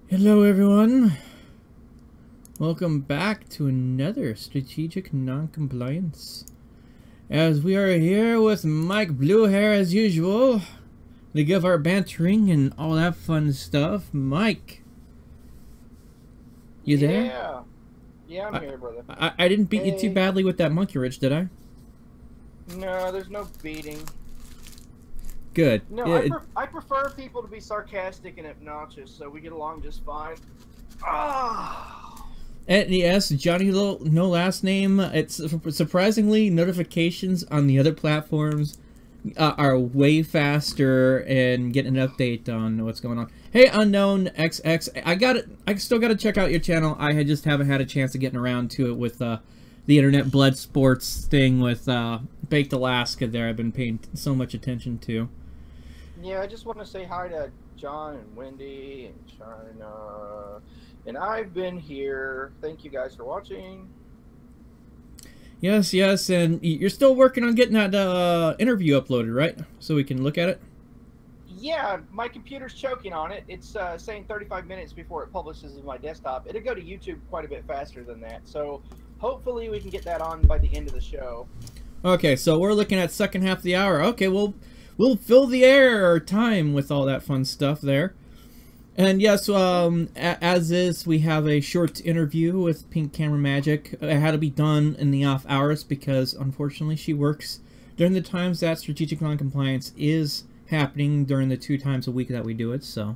Hello everyone, welcome back to another strategic non-compliance, as we are here with Mike Bluehair as usual to give our bantering and all that fun stuff. Mike, you there? Yeah, I'm here, brother. I didn't beat you too badly with that monkey wrench, did I? No, there's no beating. Good. No, yeah, I prefer people to be sarcastic and obnoxious, so we get along just fine. Ah. And yes, Johnny no last name. It's surprisingly notifications on the other platforms are way faster and getting an update on what's going on. Hey, Unknown XX, I got it. I still got to check out your channel. I just haven't had a chance of getting around to it with the internet blood sports thing with Baked Alaska. There, I've been paying so much attention to. Yeah, I just want to say hi to John and Wendy and China. And I've been here. Thank you guys for watching. Yes, yes, and you're still working on getting that interview uploaded, right? So we can look at it? Yeah, my computer's choking on it. It's saying 35 minutes before it publishes on my desktop. It'll go to YouTube quite a bit faster than that. So hopefully we can get that on by the end of the show. Okay, so we're looking at second half of the hour. Okay, we'll fill the air time with all that fun stuff there. And yes, as is, we have a short interview with Pink Camera Magic. It had to be done in the off hours because, unfortunately, she works during the times that Strategic Non-Compliance is happening during the 2 times a week that we do it, so.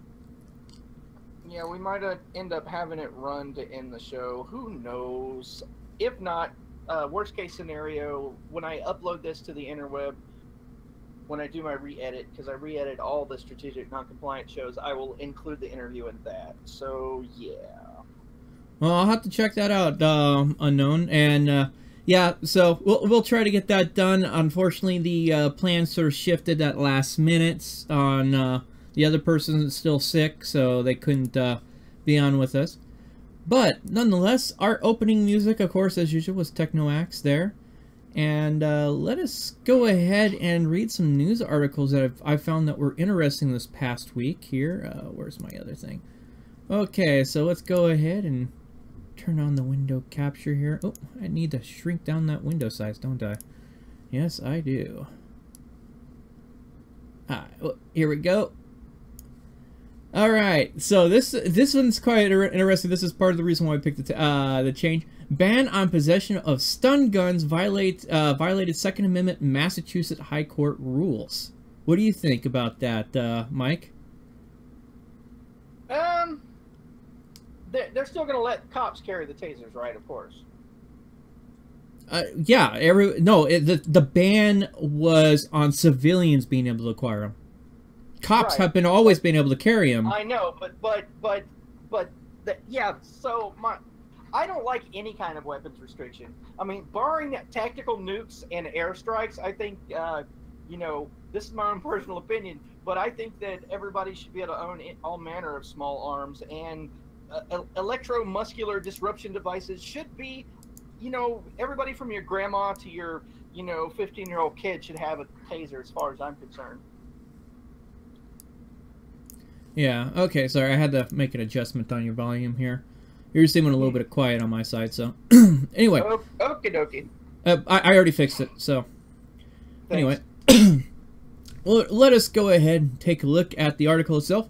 Yeah, we might end up having it run to end the show. Who knows? If not, worst case scenario, when I upload this to the interweb, when I do my re-edit, because I re-edit all the Strategic Non-Compliant shows, I will include the interview in that. So, yeah. Well, I'll have to check that out, Unknown. And, yeah, so we'll try to get that done. Unfortunately, the plan sort of shifted at last minute on the other person is still sick, so they couldn't be on with us. But, nonetheless, our opening music, of course, as usual, was Techno Axe there. And let us go ahead and read some news articles that I found that were interesting this past week here. Where's my other thing? Okay, so let's go ahead and turn on the window capture here. Oh, I need to shrink down that window size, don't I? Yes, I do. Well, here we go. Alright, so this one's quite interesting. This is part of the reason why I picked the change. Ban on possession of stun guns violated Second Amendment Massachusetts High Court rules. What do you think about that, Mike? They're still going to let cops carry the tasers, right? Of course. Yeah. The ban was on civilians being able to acquire them. Cops have always been able to carry them. I know, but yeah. So I don't like any kind of weapons restriction. I mean, barring tactical nukes and airstrikes, I think you know, this is my own personal opinion, but I think that everybody should be able to own all manner of small arms, and electromuscular disruption devices should be, you know, everybody from your grandma to your, you know, 15-year-old kid should have a taser, as far as I'm concerned. Yeah, okay, sorry, I had to make an adjustment on your volume here. You're seeming a little bit of quiet on my side, so... Anyway. Okie dokie. I already fixed it, so... Thanks. Anyway. Well, let us go ahead and take a look at the article itself.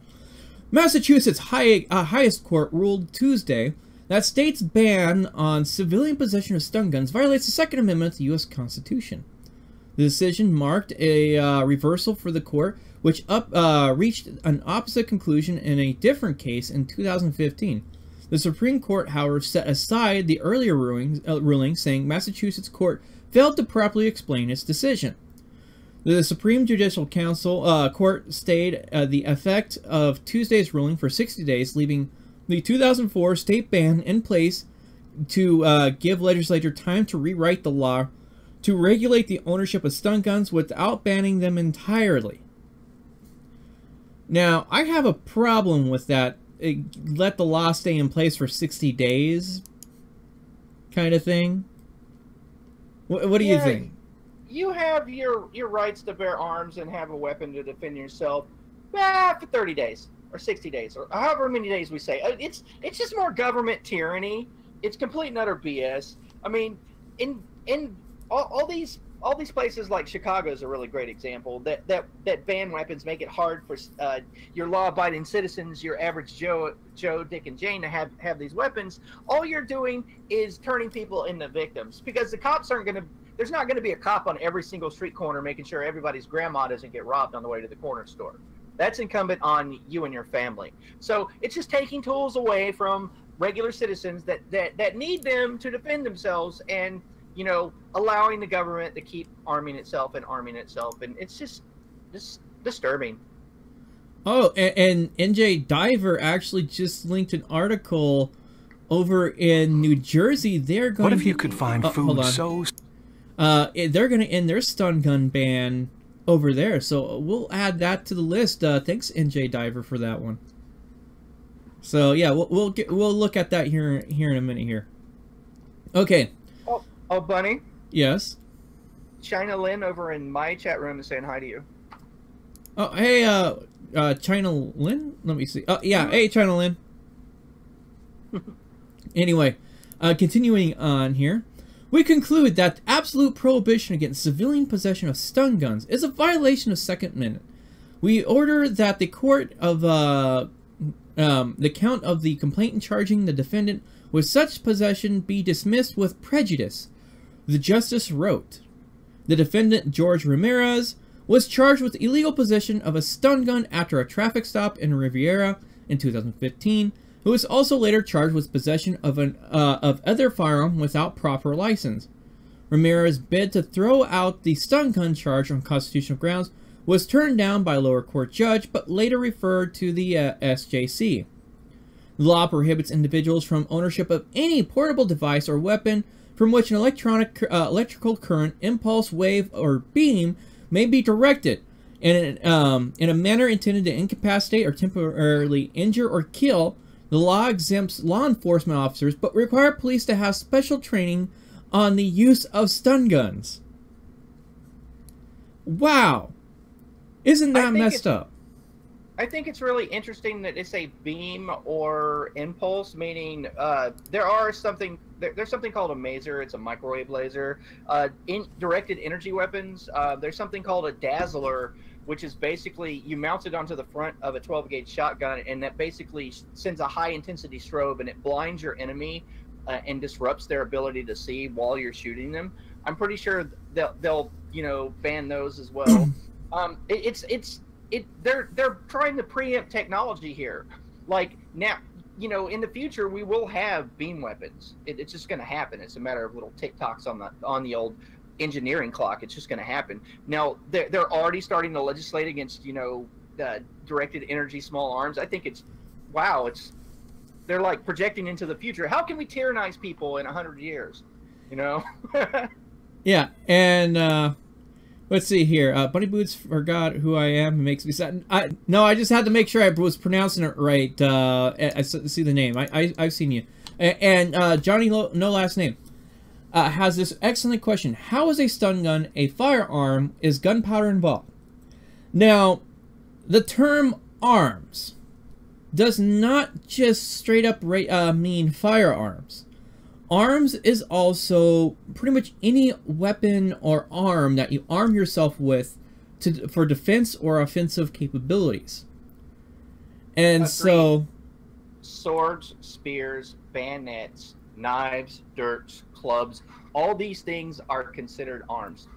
Massachusetts highest court ruled Tuesday that state's ban on civilian possession of stun guns violates the Second Amendment of the U.S. Constitution. The decision marked a reversal for the court, which reached an opposite conclusion in a different case in 2015. The Supreme Court, however, set aside the earlier ruling, saying Massachusetts court failed to properly explain its decision. The Supreme Judicial Court stayed the effect of Tuesday's ruling for 60 days, leaving the 2004 state ban in place to give legislature time to rewrite the law to regulate the ownership of stun guns without banning them entirely. Now, I have a problem with that. Let the law stay in place for 60 days kind of thing. What do you think? You have your rights to bear arms and have a weapon to defend yourself for 30 days. or 60 days, or however many days we say. It's just more government tyranny. It's complete and utter BS. I mean, in all these places like Chicago is a really great example that ban weapons, make it hard for your law-abiding citizens, your average Joe, Dick, and Jane to have these weapons. All you're doing is turning people into victims, because the cops aren't going to. There's not going to be a cop on every single street corner making sure everybody's grandma doesn't get robbed on the way to the corner store. That's incumbent on you and your family. So it's just taking tools away from regular citizens that need them to defend themselves, and allowing the government to keep arming itself, and it's just disturbing. Oh, and NJ Diver actually just linked an article over in New Jersey. They're going. What if you could find food so? They're going to end their stun gun ban over there, so we'll add that to the list. Thanks, NJ Diver, for that one. So yeah, we'll look at that here in a minute here. Okay. Oh, Bunny? Yes? China Lynn over in my chat room is saying hi to you. Oh, hey, China Lynn? Let me see. Oh, yeah, hey, China Lynn. Anyway, continuing on here. We conclude that absolute prohibition against civilian possession of stun guns is a violation of Second Amendment. We order that the court of, the count of the complainant charging the defendant with such possession be dismissed with prejudice. The justice wrote, the defendant, George Ramirez, was charged with illegal possession of a stun gun after a traffic stop in Riviera in 2015, who was also later charged with possession of other firearm without proper license. Ramirez's bid to throw out the stun gun charge on constitutional grounds was turned down by a lower court judge, but later referred to the SJC. The law prohibits individuals from ownership of any portable device or weapon from which an electrical current, impulse, wave, or beam may be directed in a manner intended to incapacitate or temporarily injure or kill. The law exempts law enforcement officers, but require police to have special training on the use of stun guns. Wow. Isn't that messed up? I think it's really interesting that it's a beam or impulse, meaning there's something called a maser. It's a microwave laser. In directed energy weapons, there's something called a dazzler, which is basically you mount it onto the front of a 12-gauge shotgun, and that basically sends a high-intensity strobe, and it blinds your enemy and disrupts their ability to see while you're shooting them. I'm pretty sure they'll ban those as well. They're trying to preempt technology here. Like now, in the future we will have beam weapons. It's just going to happen. It's a matter of little tick-tocks on the old engineering clock. It's just going to happen. Now they're already starting to legislate against directed energy small arms. I think they're like projecting into the future. How can we tyrannize people in 100 years? Yeah, and let's see here. Bunny Boots forgot who I am. It makes me sad. No, I just had to make sure I was pronouncing it right. I see the name. I've seen you. And Johnny No Last Name has this excellent question. How is a stun gun a firearm? Is gunpowder involved? Now, the term arms does not just straight up mean firearms. Arms is also pretty much any weapon or arm that you arm yourself with for defense or offensive capabilities. And so swords, spears, bayonets, knives, dirts, clubs, all these things are considered arms.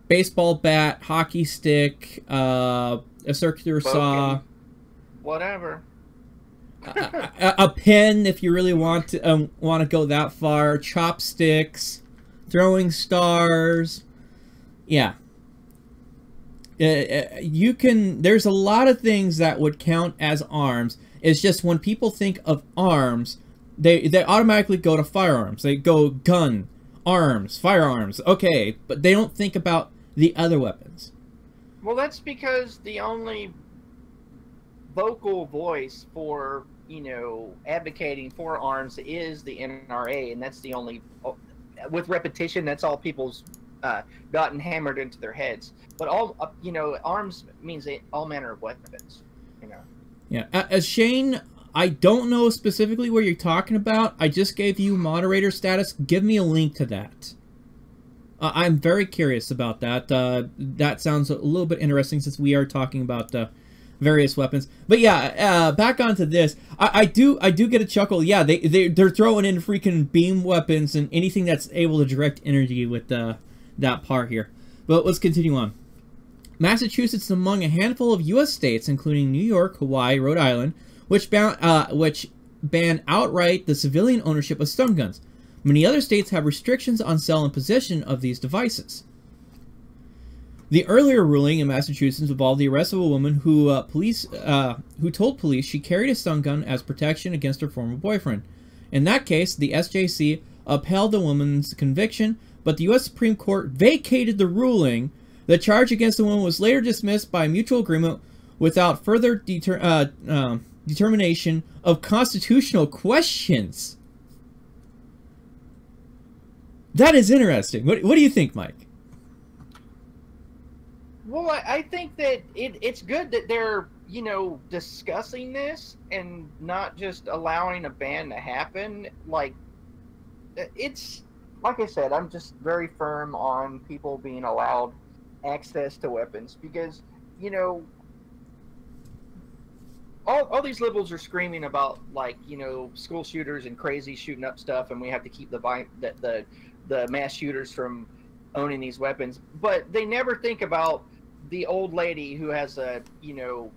Baseball bat, hockey stick, a circular saw, whatever. a pen, if you really want to go that far. Chopsticks, throwing stars. Yeah. You can. There's a lot of things that would count as arms. It's just when people think of arms, they automatically go to firearms. They go gun, arms, firearms. Okay, but they don't think about the other weapons. Well, that's because the only vocal voice for advocating for arms is the NRA, and that's the only, with repetition, that's all people's gotten hammered into their heads. But all arms means all manner of weapons. Yeah, as Shane, I don't know specifically what you're talking about. I just gave you moderator status. Give me a link to that. I'm very curious about that. That sounds a little bit interesting since we are talking about various weapons. But yeah, back onto this. I do get a chuckle. Yeah, they're throwing in freaking beam weapons and anything that's able to direct energy with that part here. But let's continue on. Massachusetts is among a handful of U.S. states, including New York, Hawaii, Rhode Island, which ban outright the civilian ownership of stun guns. Many other states have restrictions on sale and possession of these devices. The earlier ruling in Massachusetts involved the arrest of a woman who told police she carried a stun gun as protection against her former boyfriend. In that case, the SJC upheld the woman's conviction, but the U.S. Supreme Court vacated the ruling. The charge against the woman was later dismissed by mutual agreement without further determination of constitutional questions. That is interesting. What do you think, Mike? Well, I think that it's good that they're, you know, discussing this and not just allowing a ban to happen. Like, it's, like I said, I'm just very firm on people being allowed access to weapons because, you know, all these liberals are screaming about, like, you know, school shooters and crazy shooting up stuff, and we have to keep the mass shooters from owning these weapons. But they never think about the old lady who has a, you know,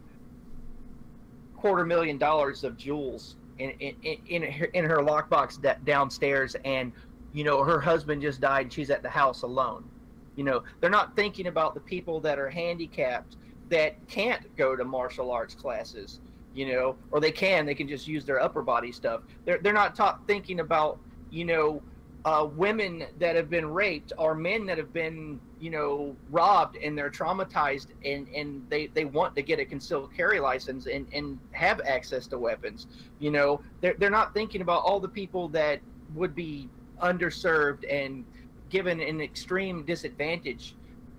$250,000 of jewels in her lockbox downstairs, and, you know, her husband just died and she's at the house alone. You know, they're not thinking about the people that are handicapped that can't go to martial arts classes, you know, or they can just use their upper body stuff. They're not thinking about, you know, women that have been raped or men that have been, you know, robbed and they're traumatized and they want to get a concealed carry license and have access to weapons. You know, they're not thinking about all the people that would be underserved and given an extreme disadvantage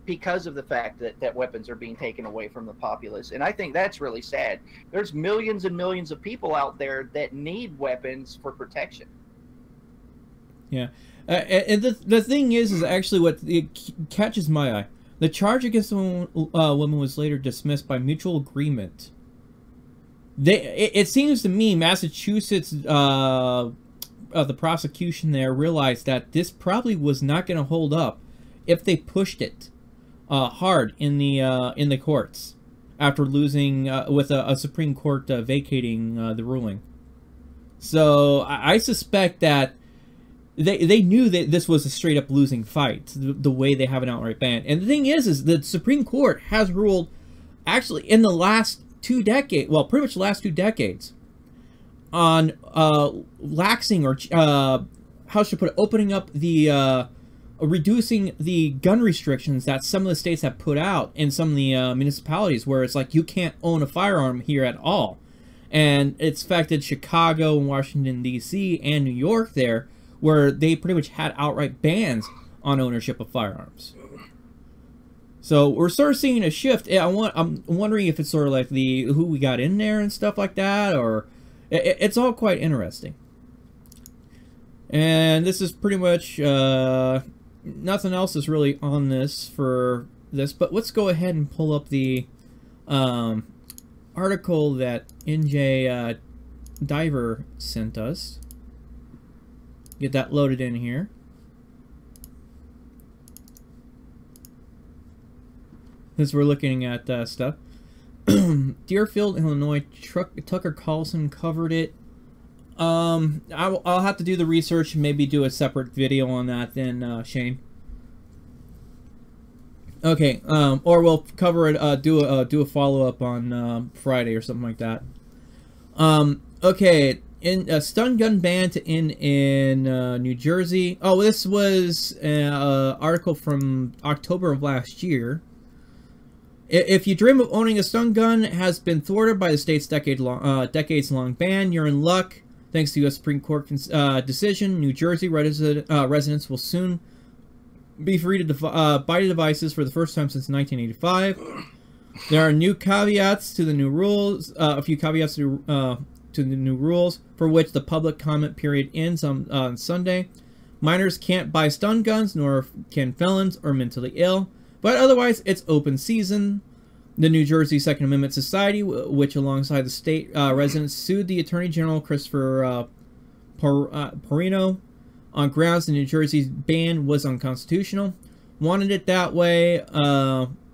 because of the fact that weapons are being taken away from the populace. And I think that's really sad. There's millions and millions of people out there that need weapons for protection. Yeah. And the thing is actually what catches my eye. The charge against the woman was later dismissed by mutual agreement. It seems to me Massachusetts, the prosecution there realized that this probably was not going to hold up if they pushed it hard in the courts after losing with a Supreme Court vacating the ruling. So I suspect that they knew that this was a straight up losing fight, the way they have an outright ban. And the thing is the Supreme Court has ruled actually in the last 2 decades, well, pretty much the last 2 decades, on laxing or how should I put it, opening up the reducing the gun restrictions that some of the states have put out in some of the municipalities, where it's like you can't own a firearm here at all. And it's affected Chicago and Washington D.C. and New York there, where they pretty much had outright bans on ownership of firearms. So we're sort of seeing a shift. I'm wondering if it's sort of like who we got in there and stuff like that, or it's all quite interesting. And this is pretty much nothing else is really on this for this. But let's go ahead and pull up the article that NJ Diver sent us. Get that loaded in here. As we're looking at stuff. Deerfield, Illinois, Tucker Carlson covered it. I'll have to do the research and maybe do a separate video on that then, Shane. Okay, or we'll cover it, do a follow-up on Friday or something like that. Okay, in a stun gun ban to end in New Jersey. Oh, this was an article from October of last year. If you dream of owning a stun gun has been thwarted by the state's decades-long ban, you're in luck. Thanks to U.S. Supreme Court decision, New Jersey residents will soon be free to buy devices for the first time since 1985. There are new caveats to the new rules, a few caveats to the new rules, for which the public comment period ends on Sunday. Minors can't buy stun guns, nor can felons or mentally ill, but otherwise it's open season. The New Jersey Second Amendment Society, which alongside the state residents sued the Attorney General Christopher Perino on grounds the New Jersey's ban was unconstitutional. Wanted it that way,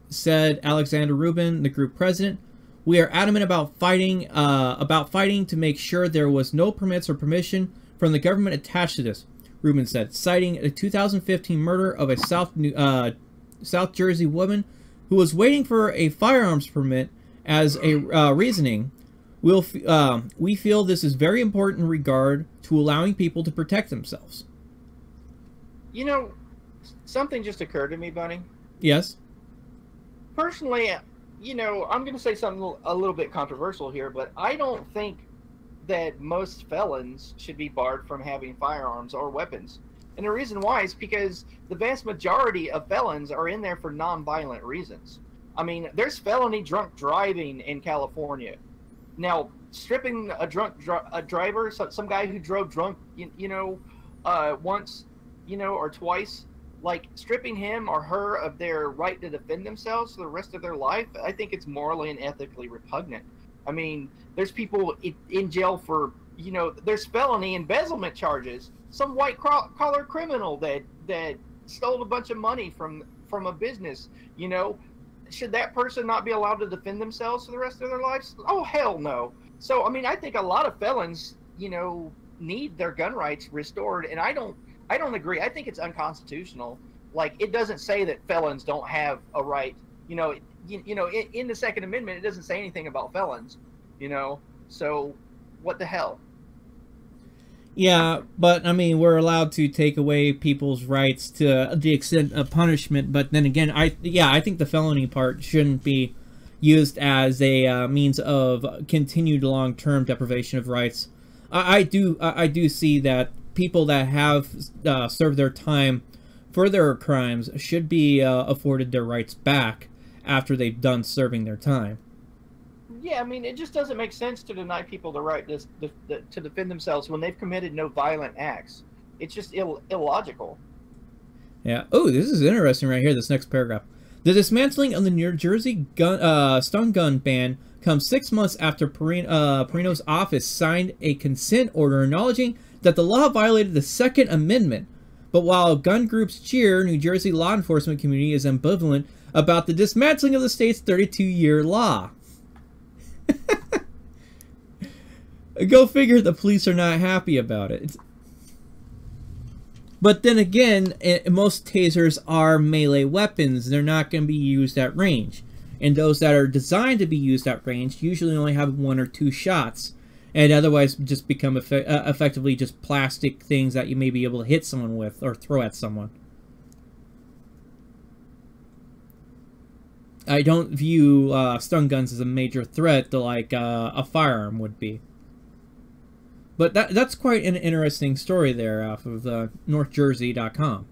said Alexander Rubin, the group president. We are adamant about fighting to make sure there was no permits or permission from the government attached to this, Rubin said, citing a 2015 murder of a South Jersey woman who was waiting for a firearms permit as a reasoning. We feel this is very important in regard to allowing people to protect themselves. You know, something just occurred to me, Bunny. Yes. Personally, you know, I'm going to say something a little bit controversial here, but I don't think that most felons should be barred from having firearms or weapons. And the reason why is because the vast majority of felons are in there for non-violent reasons. I mean, there's felony drunk driving in California. Now, stripping a driver, some guy who drove drunk, once, or twice, like stripping him or her of their right to defend themselves for the rest of their life, I think it's morally and ethically repugnant. I mean, there's people in jail for, there's felony embezzlement charges. Some white-collar criminal that stole a bunch of money from a business, should that person not be allowed to defend themselves for the rest of their lives? Oh, hell no. So, I mean, I think a lot of felons, need their gun rights restored, and I don't agree. I think it's unconstitutional. Like, it doesn't say that felons don't have a right. In the Second Amendment, it doesn't say anything about felons. So what the hell? Yeah, but I mean, we're allowed to take away people's rights to the extent of punishment. But then again, I think the felony part shouldn't be used as a means of continued long-term deprivation of rights. I do see that people that have served their time for their crimes should be afforded their rights back after they've done serving their time. Yeah, I mean, it just doesn't make sense to deny people the right to defend themselves when they've committed no violent acts. It's just illogical. Yeah. Oh, this is interesting right here, this next paragraph. The dismantling of the New Jersey stun gun ban comes 6 months after Perino's office signed a consent order acknowledging that the law violated the Second Amendment. But while gun groups cheer, New Jersey law enforcement community is ambivalent about the dismantling of the state's 32-year law. Go figure, the police are not happy about it. But then again, most tasers are melee weapons. They're not going to be used at range. And those that are designed to be used at range usually only have 1 or 2 shots. And otherwise just become effectively just plastic things that you may be able to hit someone with or throw at someone. I don't view stun guns as a major threat to like a firearm would be. But that's quite an interesting story there off of NorthJersey.com.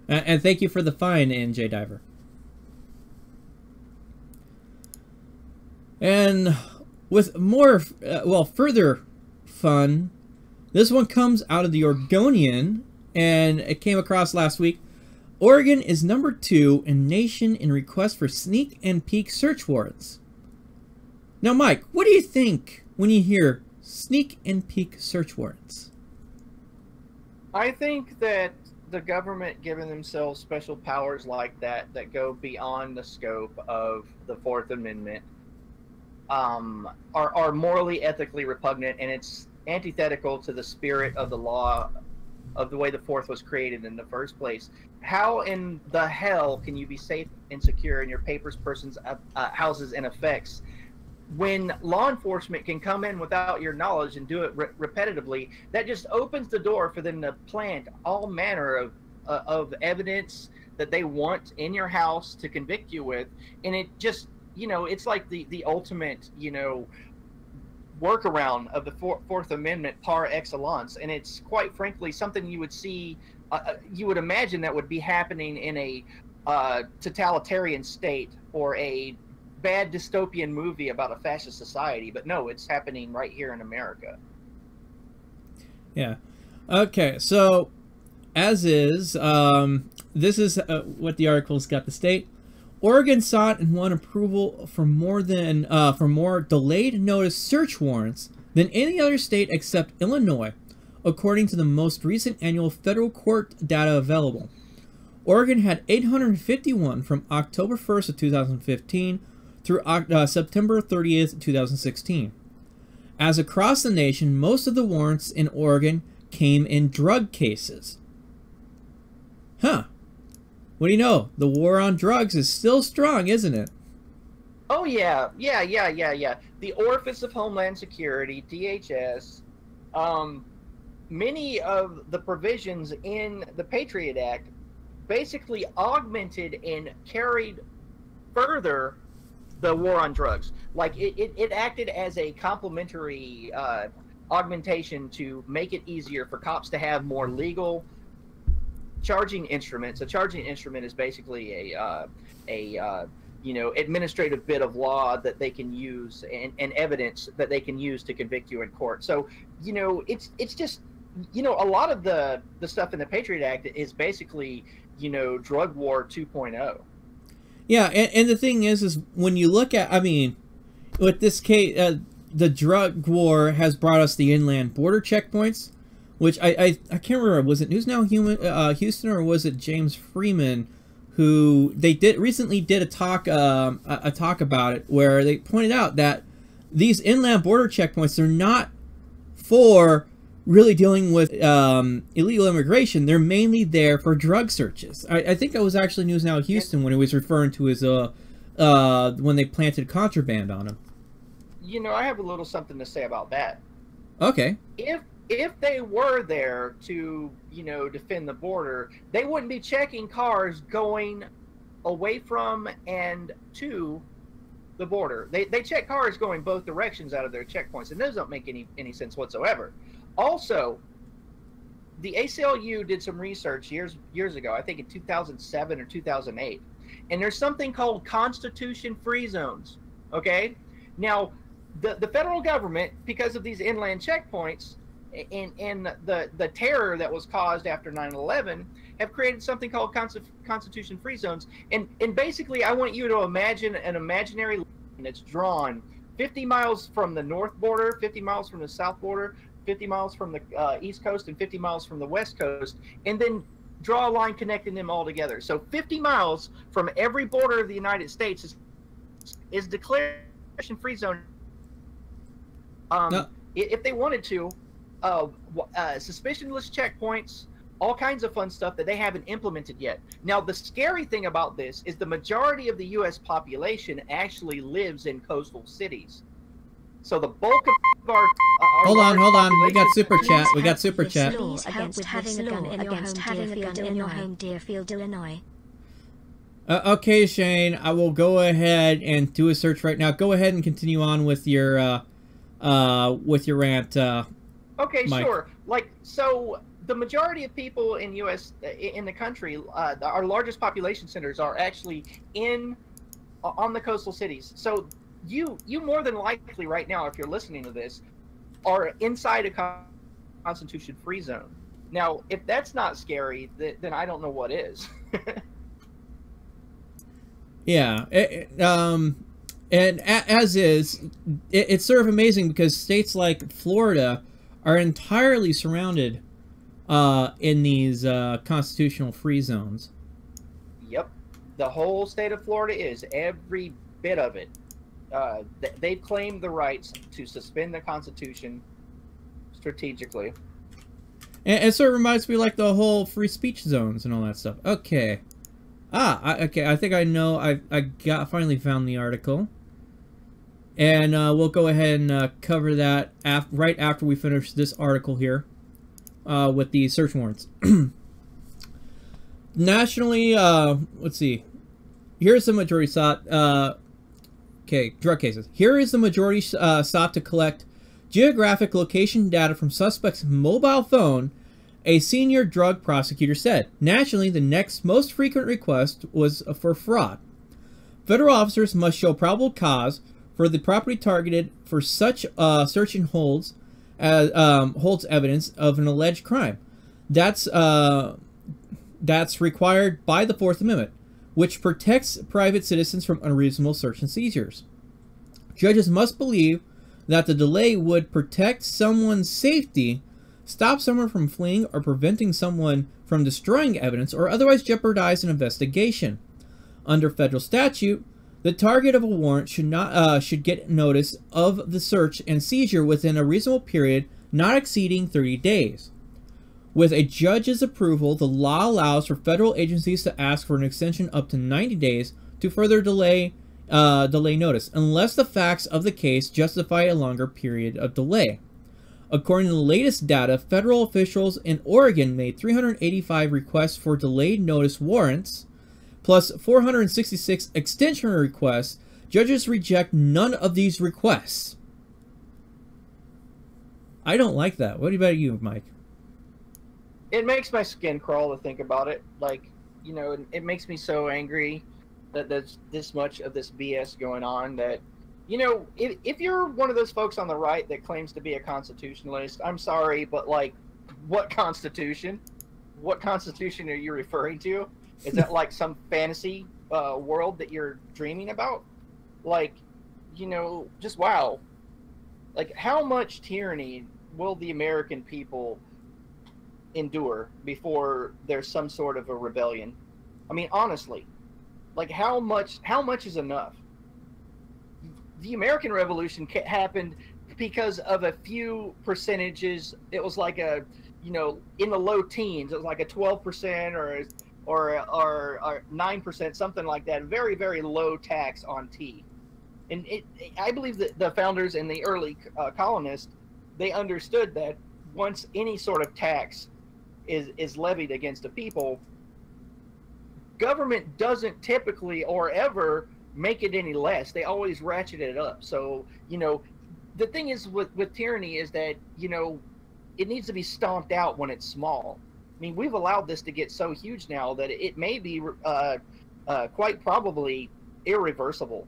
And thank you for the find, NJ Diver. And with more, further fun, this one comes out of the Oregonian, and it came across last week. Oregon is number 2 in nation in requests for sneak and peek search warrants. Now, Mike, what do you think when you hear sneak and peek search warrants? I think that the government giving themselves special powers like that go beyond the scope of the Fourth Amendment are morally, ethically repugnant, and it's antithetical to the spirit of the law of the way the Fourth was created in the first place. How in the hell can you be safe and secure in your papers, persons, houses, and effects when law enforcement can come in without your knowledge and do it repetitively? That just opens the door for them to plant all manner of evidence that they want in your house to convict you with, and it just, it's like the ultimate, workaround of the Fourth Amendment par excellence. And it's quite frankly something you would see, you would imagine that would be happening in a totalitarian state or a bad dystopian movie about a fascist society, but no, it's happening right here in America. Yeah. Okay, so as is, this is what the article's got to state. Oregon sought and won approval for more delayed notice search warrants than any other state except Illinois, according to the most recent annual federal court data available. Oregon had 851 from October 1st of 2015 through September 30th, 2016. As across the nation, most of the warrants in Oregon came in drug cases. Huh. What do you know? The war on drugs is still strong, isn't it? Oh, yeah. Yeah. The Office of Homeland Security, DHS, many of the provisions in the Patriot Act basically augmented and carried further the war on drugs. Like, it acted as a complementary augmentation to make it easier for cops to have more legal charging instruments. A charging instrument is basically a administrative bit of law that they can use and evidence that they can use to convict you in court. So, it's just, a lot of the stuff in the Patriot Act is basically, drug war 2.0. Yeah, and the thing is when you look at, with this case, the drug war has brought us the inland border checkpoints, which I can't remember, was it News Now Houston or was it James Freeman who recently did a talk about it, where they pointed out that these inland border checkpoints are not for really dealing with illegal immigration. They're mainly there for drug searches. I think that was actually News Now Houston when he was referring to his when they planted contraband on him. I have a little something to say about that. Okay. If they were there to, defend the border, they wouldn't be checking cars going away from and to the border. They check cars going both directions out of their checkpoints, and those don't make any sense whatsoever. Also, the ACLU did some research years ago, I think in 2007 or 2008, and there's something called constitution-free zones, okay? Now, the federal government, because of these inland checkpoints, and the terror that was caused after 9/11, have created something called constitution-free zones. And basically, I want you to imagine an imaginary line that's drawn 50 miles from the north border, 50 miles from the south border, 50 miles from the east coast, and 50 miles from the west coast, and then draw a line connecting them all together. So 50 miles from every border of the United States is declared free zone. No. If they wanted to, suspicionless checkpoints, all kinds of fun stuff that they haven't implemented yet. Now, the scary thing about this is the majority of the U.S. population actually lives in coastal cities. So the bulk of our hold on. We got super chat. Against having a gun in your home, Deerfield, Illinois. Okay, Shane. I will go ahead and do a search right now. Go ahead and continue on with your rant. Okay, Mike. Sure. So the majority of people in the country, our largest population centers are actually on the coastal cities. So you more than likely right now, if you're listening to this, are inside a constitution-free zone. Now, if that's not scary, then I don't know what is. Yeah. And as is, it's sort of amazing because states like Florida are entirely surrounded in these constitutional free zones. Yep. The whole state of Florida is, every bit of it. They've claimed the rights to suspend the Constitution strategically. And it sort of reminds me like the whole free speech zones and all that stuff. Okay. Okay, I think I know. I finally found the article. And we'll go ahead and cover that right after we finish this article here with the search warrants. Nationally, let's see. Here's the majority sought. Okay, drug cases. Here is the majority sought to collect geographic location data from suspects' mobile phone, a senior drug prosecutor said. Nationally, the next most frequent request was for fraud. Federal officers must show probable cause for the property targeted for such search and holds evidence of an alleged crime. That's required by the Fourth Amendment, which protects private citizens from unreasonable search and seizures. Judges must believe that the delay would protect someone's safety, stop someone from fleeing, or preventing someone from destroying evidence, or otherwise jeopardize an investigation. Under federal statute, the target of a warrant should get notice of the search and seizure within a reasonable period not exceeding 30 days. With a judge's approval, the law allows for federal agencies to ask for an extension up to 90 days to further delay notice, unless the facts of the case justify a longer period of delay. According to the latest data, federal officials in Oregon made 385 requests for delayed notice warrants, plus 466 extension requests. Judges reject none of these requests. I don't like that. What about you, Mike? It makes my skin crawl to think about it. Like, you know, it makes me so angry that there's this much of this BS going on that, you know, if you're one of those folks on the right that claims to be a constitutionalist, I'm sorry, but like, what constitution? What constitution are you referring to? Is that like some fantasy world that you're dreaming about? Like, you know, just wow. Like, how much tyranny will the American people endure before there's some sort of a rebellion? I mean, honestly, like, how much is enough? The American Revolution happened because of a few percentages. It was like a, you know, in the low teens. It was like a 12% or 9%, something like that. Very, very low tax on tea. And I believe that the founders and the early colonists, they understood that once any sort of tax is levied against a people, government doesn't typically or ever make it any less. They always ratchet it up. So, you know, the thing is with tyranny is that, you know, it needs to be stomped out when it's small. I mean, we've allowed this to get so huge now that it may be quite probably irreversible.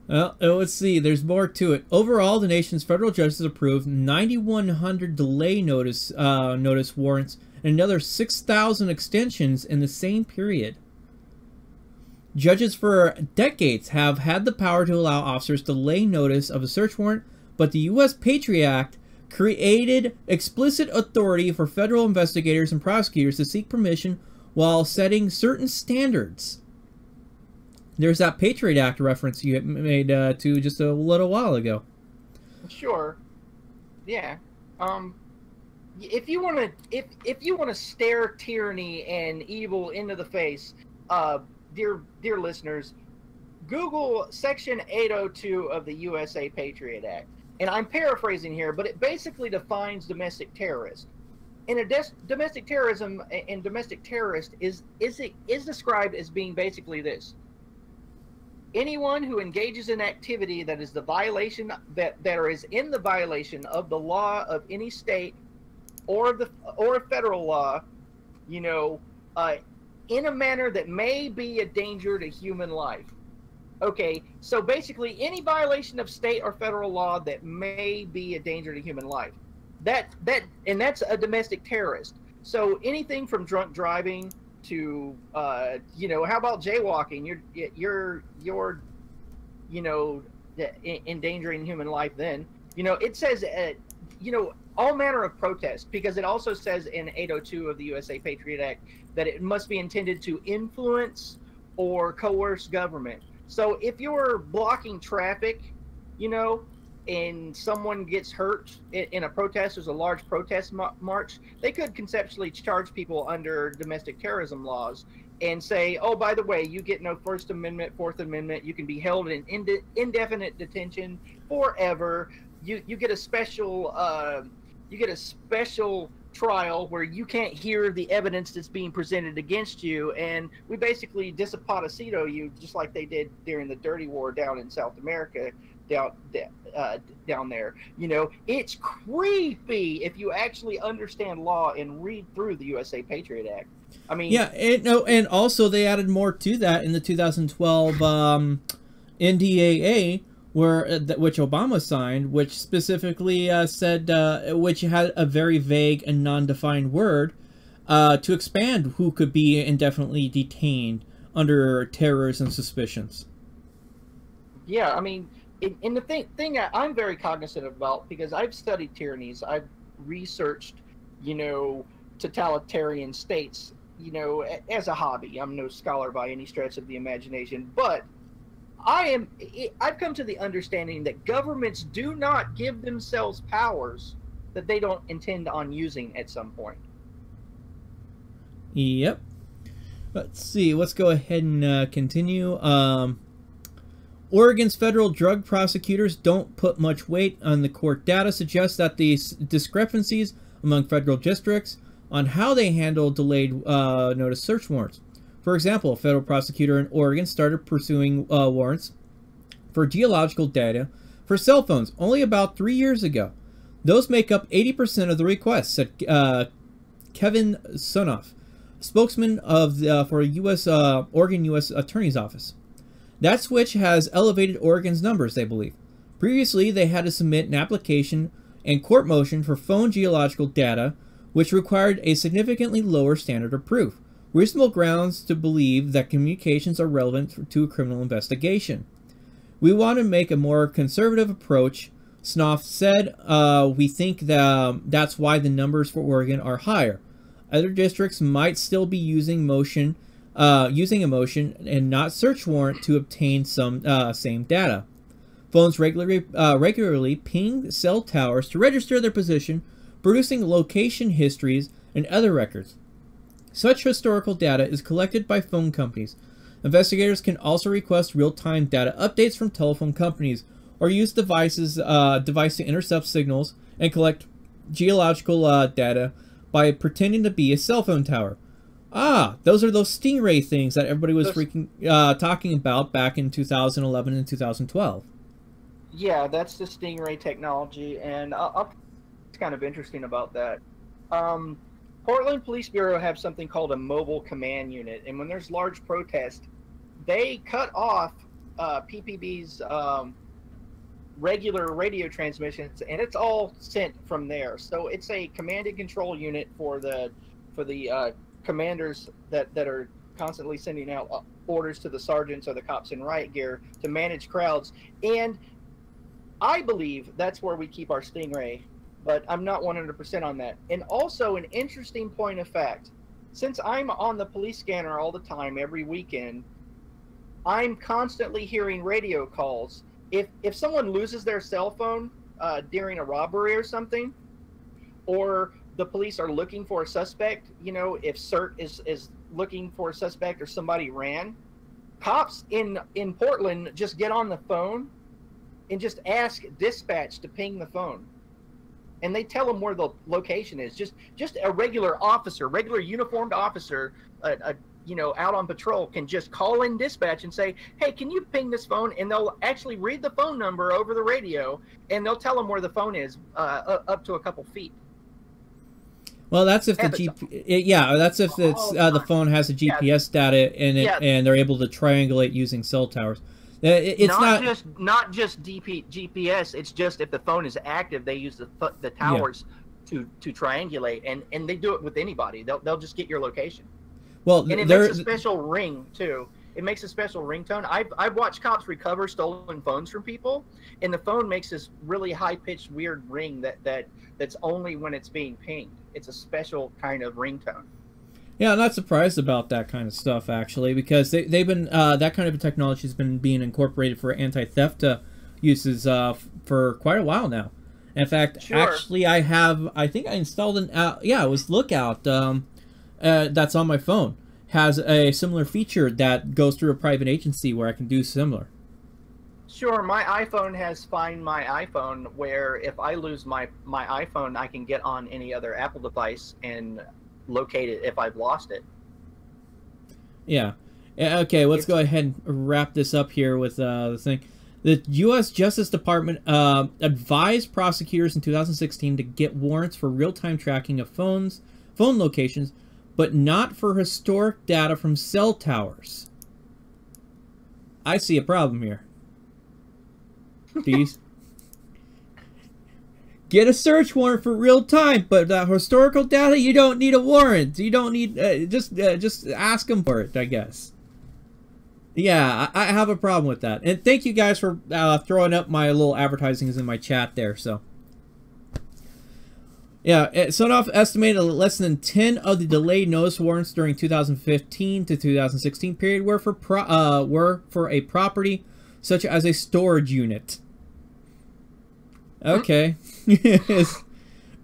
Well, let's see. There's more to it. Overall, the nation's federal judges approved 9,100 delay notice warrants and another 6,000 extensions in the same period. Judges for decades have had the power to allow officers to delay notice of a search warrant, but the U.S. Patriot Act created explicit authority for federal investigators and prosecutors to seek permission while setting certain standards. There's that Patriot Act reference you made to just a little while ago. Sure. Yeah. If you want to stare tyranny and evil into the face, dear listeners, Google Section 802 of the USA Patriot Act. And I'm paraphrasing here, but it basically defines domestic terrorist. And domestic terrorism and domestic terrorist is described as being basically this: anyone who engages in activity that is the violation that is in the violation of the law of any state or federal law, you know, in a manner that may be a danger to human life. Okay, so basically any violation of state or federal law that may be a danger to human life. And that's a domestic terrorist. So anything from drunk driving to you know, how about jaywalking? You're you know, endangering human life. Then, you know, it says you know, all manner of protest, because it also says in 802 of the USA Patriot Act that it must be intended to influence or coerce government. So if you're blocking traffic, you know, and someone gets hurt in a protest, there's a large protest march, they could conceptually charge people under domestic terrorism laws and say, oh, by the way, you get no First Amendment, Fourth Amendment, you can be held in indefinite detention forever. You get a special trial where you can't hear the evidence that's being presented against you, and we basically disapodicito you, just like they did during the Dirty War down in South America, down there. You know, it's creepy if you actually understand law and read through the USA Patriot Act. I mean, yeah, and also they added more to that in the 2012 NDAA, which Obama signed, which specifically said, which had a very vague and non-defined word to expand who could be indefinitely detained under terrorism suspicions. Yeah, I mean, and the thing I'm very cognizant about, because I've studied tyrannies, I've researched, totalitarian states, as a hobby. I'm no scholar by any stretch of the imagination, but I've come to the understanding that governments do not give themselves powers that they don't intend on using at some point. Yep. Let's see. Let's go ahead and continue. Oregon's federal drug prosecutors don't put much weight on the court data, suggests that the discrepancies among federal districts on how they handle delayed notice search warrants. For example, a federal prosecutor in Oregon started pursuing warrants for geological data for cell phones only about 3 years ago. Those make up 80% of the requests, said Kevin Sunoff, spokesman for Oregon U.S. Attorney's Office. That switch has elevated Oregon's numbers, they believe. Previously, they had to submit an application and court motion for phone geological data, which required a significantly lower standard of proof. Reasonable grounds to believe that communications are relevant to a criminal investigation. We want to make a more conservative approach, Snoff said. We think that's why the numbers for Oregon are higher. Other districts might still be using a motion and not search warrant to obtain some same data. Phones regularly ping cell towers to register their position, producing location histories and other records. Such historical data is collected by phone companies. Investigators can also request real-time data updates from telephone companies or use device to intercept signals and collect geological data by pretending to be a cell phone tower. Ah, those are those Stingray things that everybody was talking about back in 2011 and 2012. Yeah, that's the Stingray technology, and it's kind of interesting about that. Portland Police Bureau have something called a mobile command unit, and when there's large protest, they cut off PPB's regular radio transmissions, and it's all sent from there. So it's a command and control unit for the commanders that are constantly sending out orders to the sergeants or the cops in riot gear to manage crowds. And I believe that's where we keep our Stingray, but I'm not 100% on that. And also an interesting point of fact, since I'm on the police scanner all the time, every weekend, I'm constantly hearing radio calls. If someone loses their cell phone during a robbery or something, or the police are looking for a suspect, if CERT is looking for a suspect or somebody ran, cops in Portland just get on the phone and just ask dispatch to ping the phone. And they tell them where the location is. Just a regular officer, regular uniformed officer, out on patrol can just call in dispatch and say, hey, can you ping this phone? And they'll actually read the phone number over the radio, and they'll tell them where the phone is up to a couple feet. Well, that's if the the phone has the GPS data in it, and they're able to triangulate using cell towers. It's not just GPS. It's just if the phone is active, they use the towers to triangulate, and they do it with anybody. They'll just get your location. Well, and it makes a special ring too. It makes a special ringtone. I've watched cops recover stolen phones from people, and the phone makes this really high-pitched, weird ring that's only when it's being pinged. It's a special kind of ringtone. Yeah, I'm not surprised about that kind of stuff, actually, because they've been that kind of technology has been being incorporated for anti-theft uses for quite a while now. In fact, actually, I think I installed an it was Lookout that's on my phone. Has a similar feature that goes through a private agency where I can do similar. Sure, my iPhone has Find My iPhone, where if I lose my iPhone, I can get on any other Apple device and locate it if I've lost it. Yeah. Okay, let's go ahead and wrap this up here with the thing. The U.S. Justice Department advised prosecutors in 2016 to get warrants for real-time tracking of phone locations, but not for historic data from cell towers. I see a problem here. These get a search warrant for real time, but historical data, you don't need a warrant. You don't need just ask them for it, I guess. Yeah, I have a problem with that. And thank you guys for throwing up my little advertisings in my chat there. So yeah, Sonoff estimated less than 10 of the delayed notice warrants during 2015 to 2016 period were for a property such as a storage unit. Okay.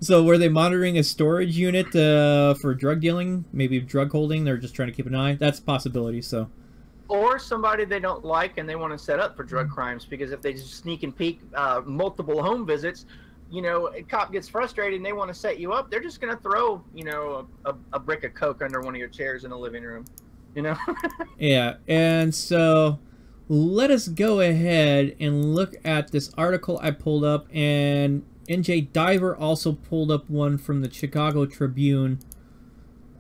So were they monitoring a storage unit for drug dealing? Maybe drug holding? They're just trying to keep an eye? That's a possibility, so. Or somebody they don't like and they want to set up for drug crimes, because if they just sneak and peek multiple home visits, you know, a cop gets frustrated and they want to set you up, they're just going to throw, you know, a brick of Coke under one of your chairs in the living room, you know? Yeah, and so let us go ahead and look at this article I pulled up, and NJ Diver also pulled up one from the Chicago Tribune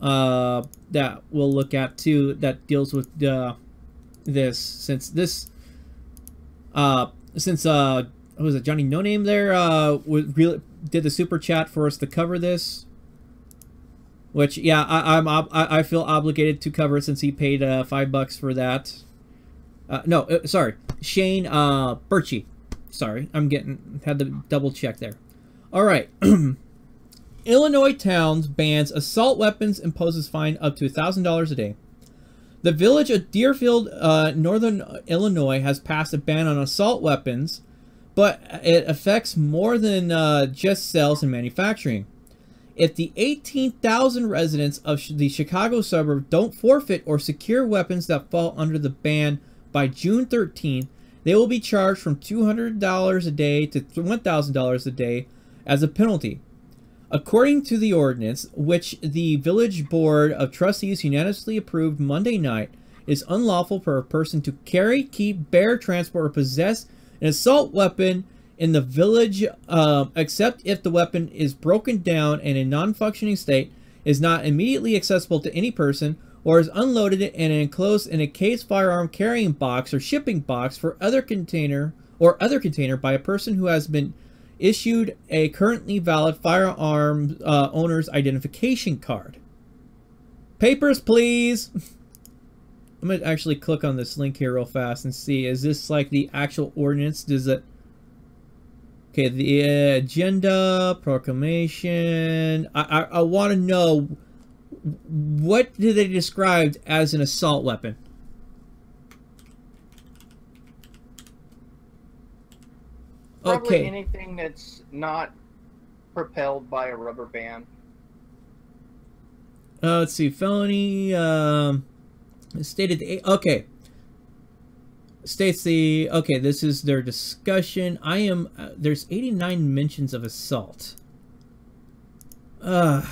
that we'll look at too, that deals with this, since what was it, Johnny No Name there did the super chat for us to cover this, which yeah, I feel obligated to cover it since he paid $5 for that. Sorry, Shane Birchie. Sorry, had to double check there. All right. Illinois towns bans assault weapons, imposes fine up to $1,000 a day. The village of Deerfield, northern Illinois, has passed a ban on assault weapons, but it affects more than just sales and manufacturing. If the 18,000 residents of the Chicago suburb don't forfeit or secure weapons that fall under the ban by June 13th, they will be charged from $200 a day to $1,000 a day as a penalty. According to the ordinance, which the Village Board of Trustees unanimously approved Monday night, it is unlawful for a person to carry, keep, bear, transport, or possess an assault weapon in the village except if the weapon is broken down in a non-functioning state, is not immediately accessible to any person, or is unloaded and enclosed in a case firearm carrying box or shipping box for other container by a person who has been issued a currently valid firearm owner's identification card. Papers, please. I'm gonna actually click on this link here real fast and see, is this like the actual ordinance? Does it? Okay, the agenda, proclamation. I want to know, what do they describe as an assault weapon? Probably okay. Anything that's not propelled by a rubber band. Let's see, felony. Stated. Okay. States the. Okay, this is their discussion. I am. There's 89 mentions of assault. Okay,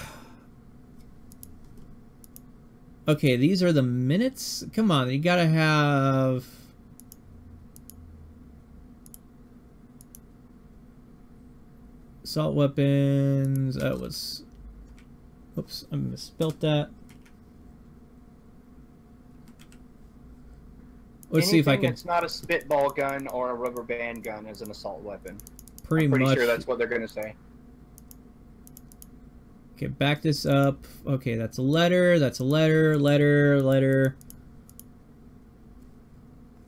these are the minutes. Come on, you gotta have. Assault weapons. That was. Oops, I misspelled that. Let's see if I can. It's not a spitball gun or a rubber band gun as an assault weapon. Pretty I'm pretty much. sure that's what they're going to say. Okay, back this up. Okay, that's a letter. That's a letter. Letter.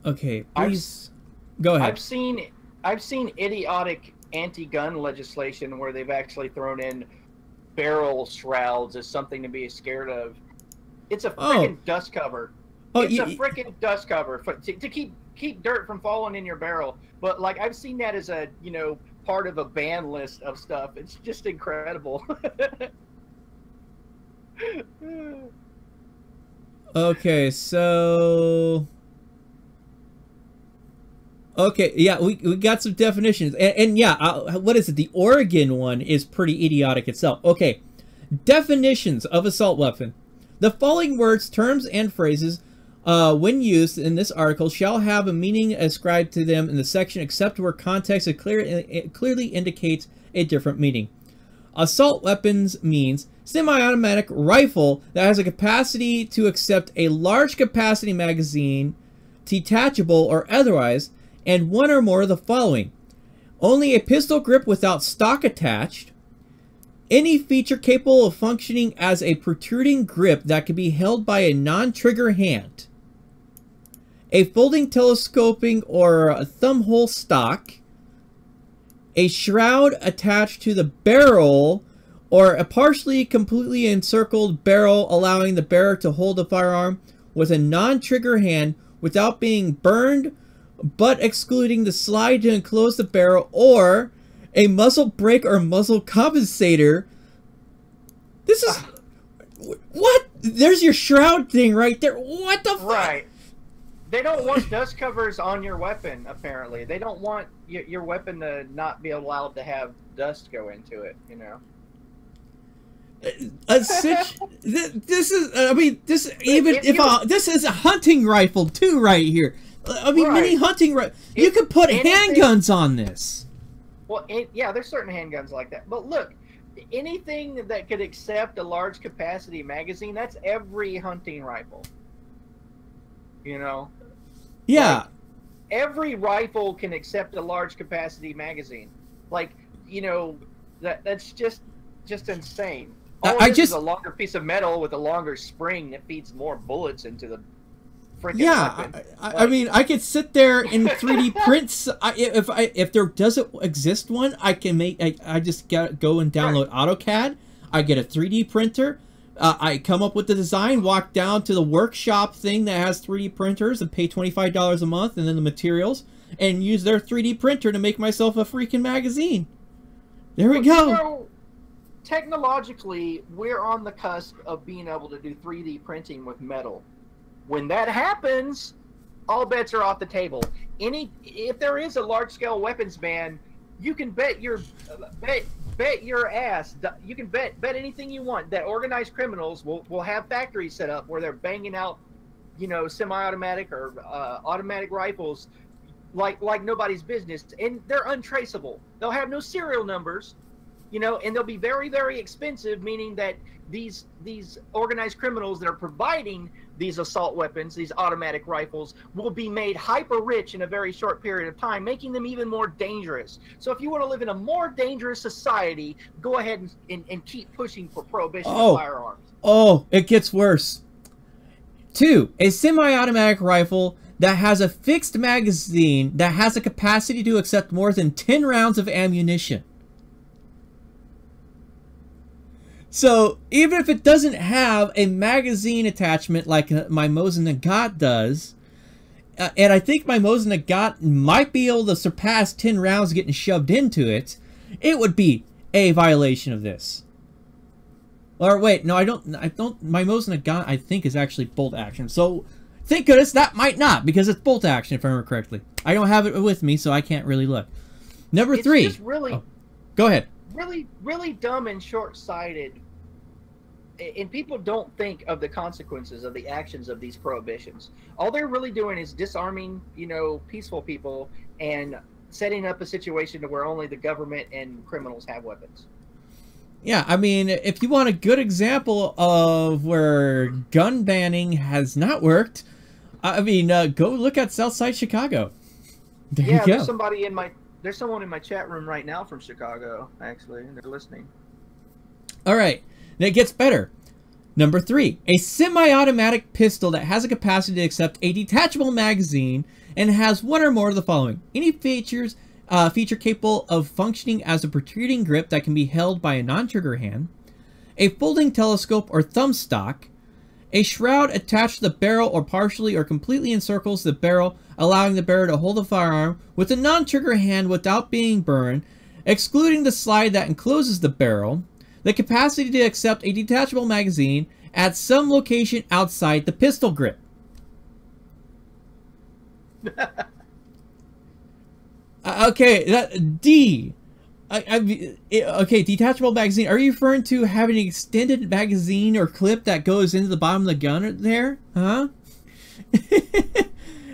Okay, please go ahead. I've seen idiotic anti-gun legislation where they've actually thrown in barrel shrouds as something to be scared of. It's a freaking dust cover. It's a freaking dust cover to keep dirt from falling in your barrel. But like, I've seen that as a, you know, part of a ban list of stuff. It's just incredible. Okay, so okay, yeah, we got some definitions, and yeah, what is it? The Oregon one is pretty idiotic itself. Okay, definitions of assault weapon. The following words, terms, and phrases, when used in this article, shall have a meaning ascribed to them in the section, except where context clearly indicates a different meaning. Assault weapons means semi-automatic rifle that has a capacity to accept a large capacity magazine, detachable or otherwise, and one or more of the following. Only a pistol grip without stock attached. Any feature capable of functioning as a protruding grip that can be held by a non-trigger hand. A folding telescoping or thumb hole stock. A shroud attached to the barrel or a partially completely encircled barrel allowing the bearer to hold the firearm with a non-trigger hand without being burned but excluding the slide to enclose the barrel, or a muzzle brake or muzzle compensator. This is... What? There's your shroud thing right there. What the fuck? Right. They don't want dust covers on your weapon, apparently. They don't want your weapon to not be allowed to have dust go into it, you know? This is... I mean, this... Even if this is a hunting rifle, too, right here. I mean, mini hunting rifle. You could put handguns on this. Well, yeah, there's certain handguns like that. But look, anything that could accept a large capacity magazine, that's every hunting rifle. You know? Yeah. Like, every rifle can accept a large capacity magazine. Like, you know, that's just insane. All it is a longer piece of metal with a longer spring that feeds more bullets into the freaking weapon. I mean, I could sit there and 3D print. If there doesn't exist one, I can make. I just go and download AutoCAD. I get a 3D printer. I come up with the design, walk down to the workshop thing that has 3D printers and pay $25 a month, and then the materials, and use their 3D printer to make myself a freaking magazine. There we go. You know, technologically, we're on the cusp of being able to do 3D printing with metal. When that happens, all bets are off the table. If there is a large-scale weapons ban, you can bet your ass. You can bet anything you want that organized criminals will have factories set up where they're banging out, you know, semi-automatic or automatic rifles like nobody's business, and they're untraceable. They'll have no serial numbers, you know, and they'll be very, very expensive, meaning that these organized criminals that are providing these assault weapons, these automatic rifles, will be made hyper rich in a very short period of time, making them even more dangerous. So if you want to live in a more dangerous society, go ahead and keep pushing for prohibition of firearms. Oh, it gets worse. 2, a semi-automatic rifle that has a fixed magazine that has a capacity to accept more than 10 rounds of ammunition. So, even if it doesn't have a magazine attachment like my Mosin Nagant does, and I think my Mosin Nagant might be able to surpass 10 rounds getting shoved into it, it would be a violation of this. Or wait, no, I don't, my Mosin Nagant I think is actually bolt action. So, thank goodness that might not, because it's bolt action if I remember correctly. I don't have it with me, so I can't really look. Number 3. It's just really... Oh, go ahead. Really dumb and short-sighted, and people don't think of the consequences of the actions of these prohibitions. All they're really doing is disarming, you know, peaceful people and setting up a situation to where only the government and criminals have weapons. Yeah, I mean, if you want a good example of where gun banning has not worked, I mean, go look at Southside Chicago. There you go. There's someone in my chat room right now from Chicago, actually, and they're listening. All right. Now it gets better. Number 3, a semi-automatic pistol that has a capacity to accept a detachable magazine and has one or more of the following. Any feature capable of functioning as a protruding grip that can be held by a non-trigger hand, a folding telescope or thumb stock, a shroud attached to the barrel or partially or completely encircles the barrel, allowing the bearer to hold the firearm with a non-trigger hand without being burned, excluding the slide that encloses the barrel, the capacity to accept a detachable magazine at some location outside the pistol grip. Okay, D. Okay, detachable magazine. Are you referring to having an extended magazine or clip that goes into the bottom of the gun there? Huh?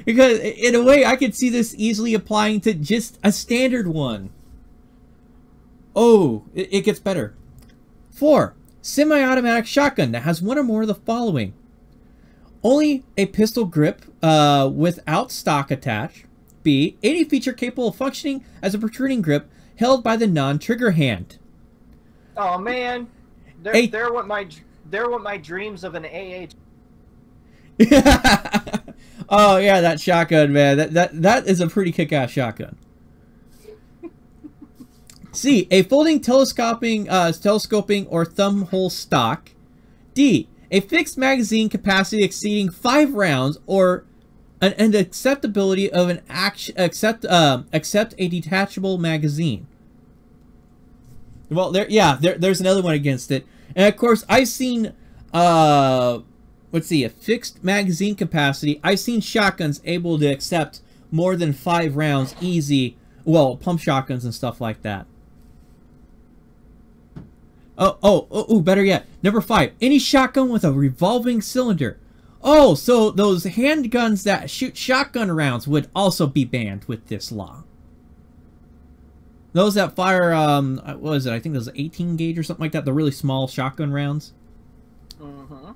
Because in a way, I could see this easily applying to just a standard one. Oh, it gets better. 4. Semi-automatic shotgun that has one or more of the following. Only a pistol grip without stock attached. B. Any feature capable of functioning as a protruding grip held by the non-trigger hand. Oh man, they're what my dreams of an AA. Oh yeah, that shotgun, man. That is a pretty kick-ass shotgun. C. A folding telescoping or thumb hole stock. D. A fixed magazine capacity exceeding 5 rounds or an acceptability of an accept a detachable magazine. Well, there's another one against it, and of course I've seen let's see, a fixed magazine capacity. I've seen shotguns able to accept more than 5 rounds easy. Well, pump shotguns and stuff like that. Oh, better yet. Number 5, any shotgun with a revolving cylinder. Oh, so those handguns that shoot shotgun rounds would also be banned with this law. Those that fire, what was it? I think those 18 gauge or something like that. The really small shotgun rounds. Mm-hmm.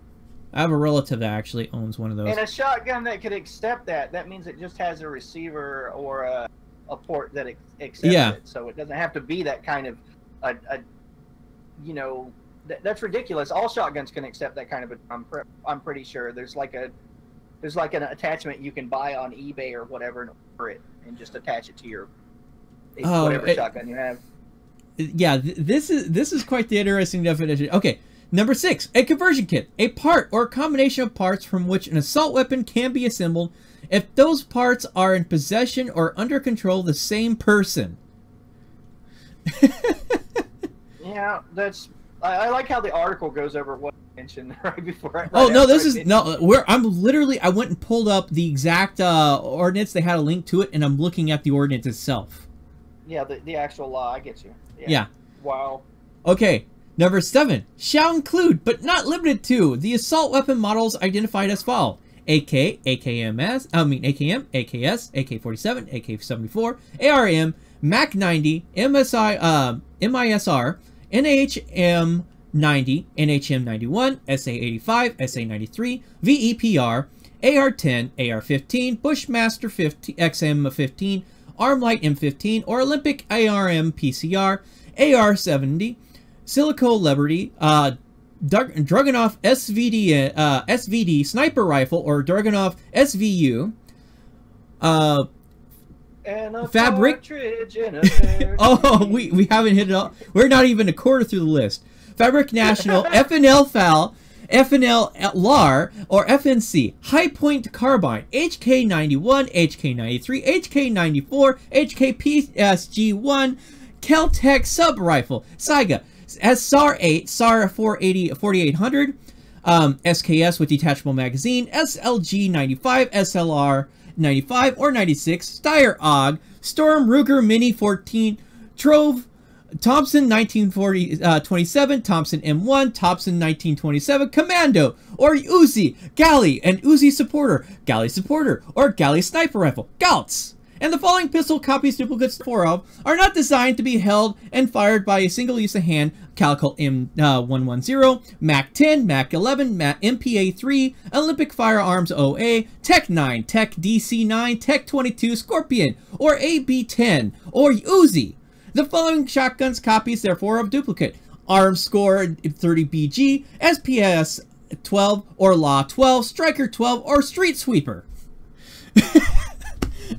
I have a relative that actually owns one of those. And a shotgun that could accept that means it just has a receiver or a port that accepts it. So it doesn't have to be that kind of you know, that's ridiculous. All shotguns can accept that kind of I'm pretty sure there's like an attachment you can buy on eBay or whatever and order it and just attach it to your whatever shotgun you have. Yeah, this is quite the interesting definition. Okay, number 6, a conversion kit, a part or a combination of parts from which an assault weapon can be assembled if those parts are in possession or under control of the same person. Yeah, I like how the article goes over what I mentioned right before. I went and pulled up the exact ordinance. They had a link to it, and I'm looking at the ordinance itself. Yeah, the actual law. I get you. Yeah. Wow. Okay. Number 7 shall include, but not limited to, the assault weapon models identified as follows: AK, AKM, AKS, AK-47, AK-74, ARM, MAC-90, MISR, NHM-90, NHM-91, SA-85, SA-93, VEPR, AR-10, AR-15, Bushmaster XM-15, Armlight M15, or Olympic ARM PCR, AR-70, Silico Liberty, Dragunov SVD Sniper Rifle, or Dragunov SVU, and a Fabric. Oh, we haven't hit it all. We're not even a quarter through the list. Fabric National, FNL FAL, FNL LAR, or FNC, High Point Carbine, HK91, HK93, HK94, HKPSG1, Keltec Sub Rifle, Saiga, SAR-8, SAR-480, 4800, SKS with detachable magazine, SLG-95, SLR-95 or 96, Steyr AUG, Storm Ruger Mini 14, Trove, Thompson 1927, Thompson M1, Thompson 1927, Commando, or Uzi, Galley, and Uzi Supporter, or Galley Sniper Rifle, Galtz. And the following pistol copies duplicates of are not designed to be held and fired by a single use of hand: Calico M110, MAC-10, MAC-11, MPA-3, Olympic Firearms OA, Tech 9, Tech DC-9, Tech 22, Scorpion, or AB-10, or Uzi. The following shotguns copies, therefore, of duplicate: Arm Score 30BG, SPS 12, or Law 12, Striker 12, or Street Sweeper.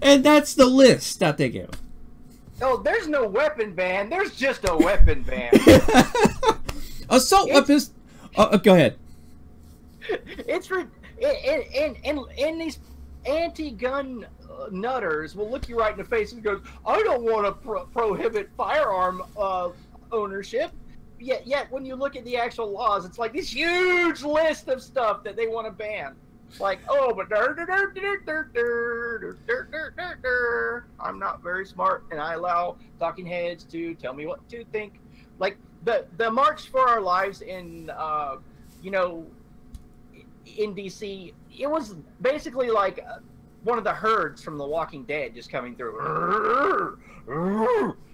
And that's the list that they give. Oh, there's no weapon ban. There's just a weapon ban. Assault weapons. Go ahead. It's in these anti-gun nutters will look you right in the face and goes, "I don't want to prohibit firearm ownership." Yet when you look at the actual laws, it's like this huge list of stuff that they want to ban. Like, oh, but I'm not very smart, and I allow talking heads to tell me what to think. Like the March for Our Lives in in DC, it was basically like one of the herds from The Walking Dead just coming through.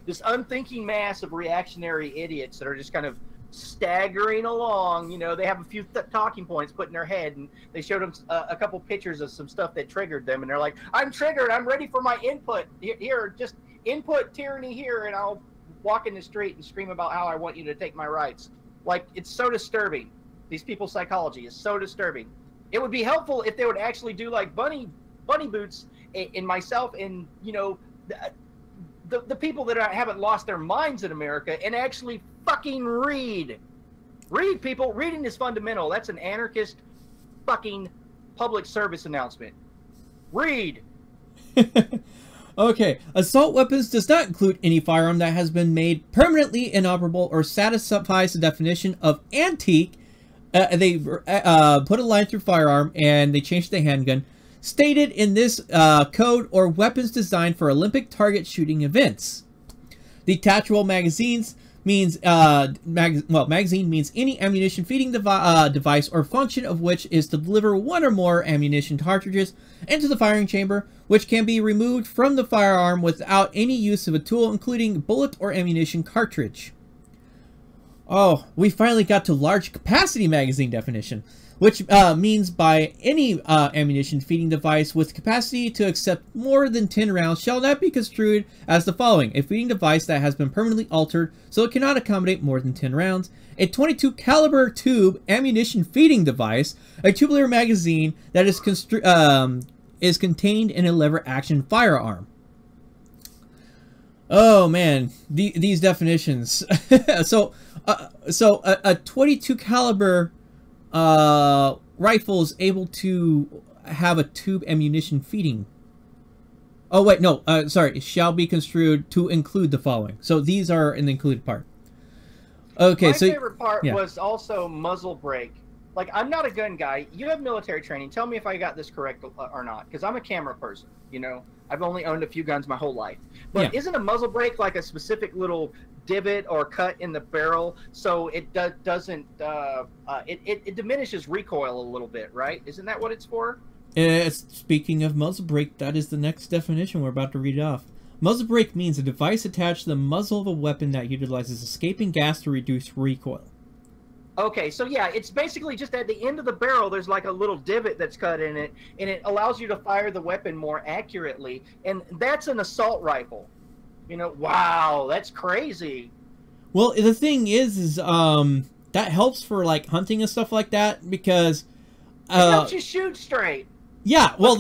This unthinking mass of reactionary idiots that are just kind of staggering along. You know, they have a few talking points put in their head, and they showed them a couple pictures of some stuff that triggered them, and they're like, I'm triggered, I'm ready for my input. Here, just input tyranny here, and I'll walk in the street and scream about how I want you to take my rights. Like, it's so disturbing. These people's psychology is so disturbing. It would be helpful if they would actually do like bunny boots in myself and, you know, the people that haven't lost their minds in America, and actually fucking read. Read, people. Reading is fundamental. That's an anarchist fucking public service announcement. Read. Okay. Assault weapons does not include any firearm that has been made permanently inoperable or satisfies the definition of antique. They put a line through firearm and they changed the handgun. Stated in this code, or weapons designed for Olympic target shooting events. Detachable magazines means magazine means any ammunition feeding device or function of which is to deliver one or more ammunition cartridges into the firing chamber, which can be removed from the firearm without any use of a tool, including bullet or ammunition cartridge. Oh, we finally got to large capacity magazine definition, which means by any ammunition feeding device with capacity to accept more than 10 rounds shall not be construed as the following: a feeding device that has been permanently altered so it cannot accommodate more than 10 rounds, a 22 caliber tube ammunition feeding device, a tubular magazine that is contained in a lever action firearm. Oh man, these definitions. So a 22 caliber rifle is able to have a tube ammunition feeding. Oh wait, no, sorry, it shall be construed to include the following. So these are in the included part. Okay, my so favorite part was also muzzle brake. Like, I'm not a gun guy. You have military training. Tell me if I got this correct or not, because I'm a camera person. You know, I've only owned a few guns my whole life. But isn't a muzzle brake like a specific little divot or cut in the barrel so it doesn't it diminishes recoil a little bit, right? Isn't that what it's for? Speaking of muzzle brake, that is the next definition we're about to read off. Muzzle brake means a device attached to the muzzle of a weapon that utilizes escaping gas to reduce recoil. Okay, so yeah, it's basically just at the end of the barrel, there's like a little divot that's cut in it, and it allows you to fire the weapon more accurately. And that's an assault rifle. You know, wow, that's crazy. Well, the thing is that helps for like hunting and stuff like that, because it helps you shoot straight. Yeah, well,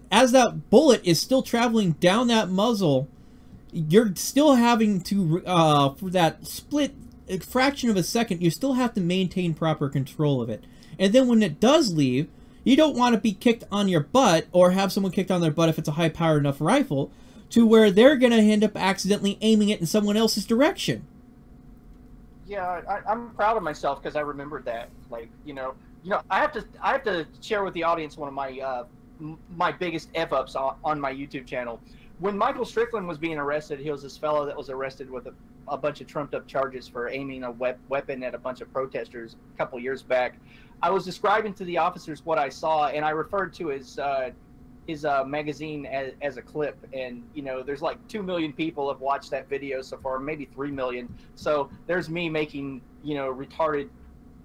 as that bullet is still traveling down that muzzle, you're still having to for that split fraction of a second, you still have to maintain proper control of it. And then when it does leave, you don't want to be kicked on your butt or have someone kicked on their butt if it's a high powered enough rifle, to where they're going to end up accidentally aiming it in someone else's direction. Yeah, I'm proud of myself because I remembered that. Like, you know, I have to share with the audience one of my my biggest F-ups on my YouTube channel. When Michael Strickland was being arrested, he was this fellow that was arrested with a bunch of trumped-up charges for aiming a weapon at a bunch of protesters a couple years back. I was describing to the officers what I saw, and I referred to his magazine as a clip. And, you know, there's like 2 million people have watched that video so far, maybe 3 million. So there's me making, you know, retarded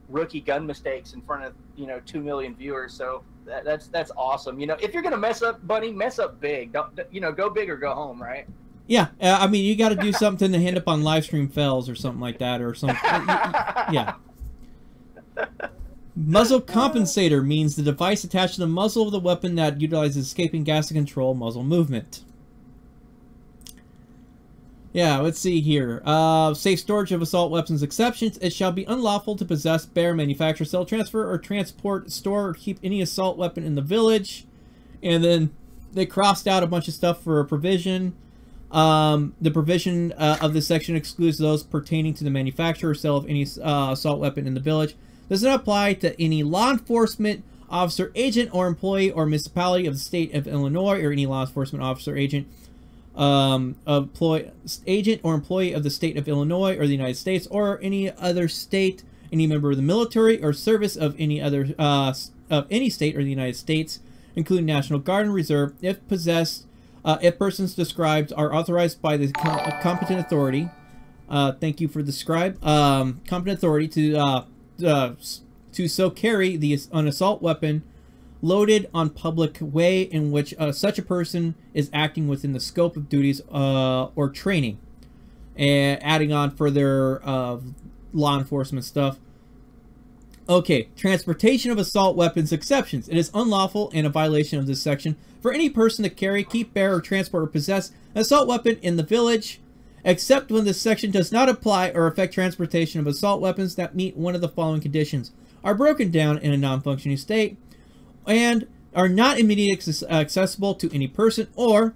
rookie gun mistakes in front of, you know, 2 million viewers. So that's awesome. You know, if you're gonna mess up, Bunny, mess up big. Don't, you know, go big or go home, right? Yeah, I mean, you got to do something to end up on Livestream Fails or something like that, or something. Yeah. Muzzle compensator means the device attached to the muzzle of the weapon that utilizes escaping gas to control muzzle movement. Yeah, let's see here. Safe storage of assault weapons exceptions. It shall be unlawful to possess, bear, manufacture, sell, transfer, or transport, store, or keep any assault weapon in the village. And then they crossed out a bunch of stuff for a provision. The provision of this section excludes those pertaining to the manufacture or sale of any assault weapon in the village. Does not apply to any law enforcement officer, agent, or employee or municipality of the state of Illinois, or any law enforcement officer, agent, agent or employee of the state of Illinois or the United States, or any other state, any member of the military or service of any other of any state or the United States, including National Guard and Reserve, if possessed, if persons described are authorized by the competent authority. Thank you for the scribe. Competent authority to so carry an assault weapon loaded on public way in which such a person is acting within the scope of duties or training. And adding on further law enforcement stuff. Okay, transportation of assault weapons exceptions. It is unlawful and a violation of this section for any person to carry, keep, bear, or transport or possess an assault weapon in the village, except when this section does not apply or affect transportation of assault weapons that meet one of the following conditions, are broken down in a non-functioning state, and are not immediately accessible to any person, or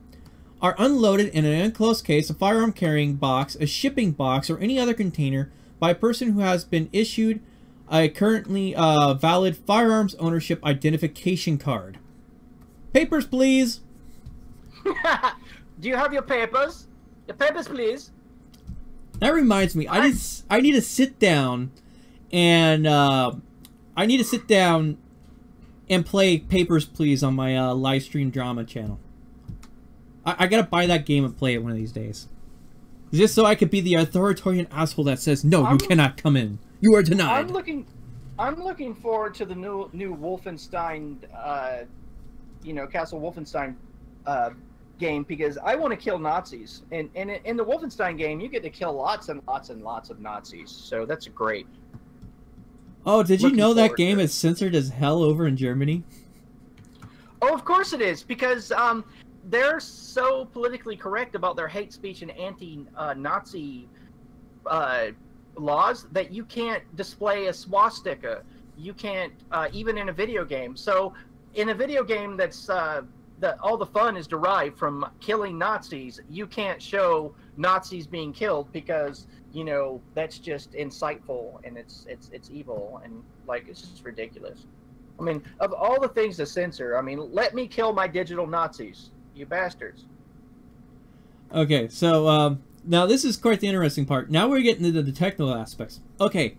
are unloaded in an enclosed case, a firearm carrying box, a shipping box, or any other container by a person who has been issued a currently valid firearms ownership identification card. Papers, please. Do you have your papers? Your papers, please. That reminds me, I need to sit down and play Papers, Please on my live stream drama channel. I gotta buy that game and play it one of these days, just so I could be the authoritarian asshole that says no, you cannot come in. You are denied. I'm looking forward to the new Wolfenstein, Castle Wolfenstein game, because I want to kill Nazis. And in the Wolfenstein game, you get to kill lots and lots and lots of Nazis. So that's great. Oh, did you know that game is censored as hell over in Germany? Oh, of course it is, because they're so politically correct about their hate speech and anti-Nazi laws that you can't display a swastika. You can't even in a video game. So in a video game that's all the fun is derived from killing Nazis, you can't show Nazis being killed because that's just insightful and it's evil and it's just ridiculous. I mean, of all the things to censor, I mean, let me kill my digital Nazis, you bastards. Okay, so now this is quite the interesting part. Now we're getting into the technical aspects. Okay,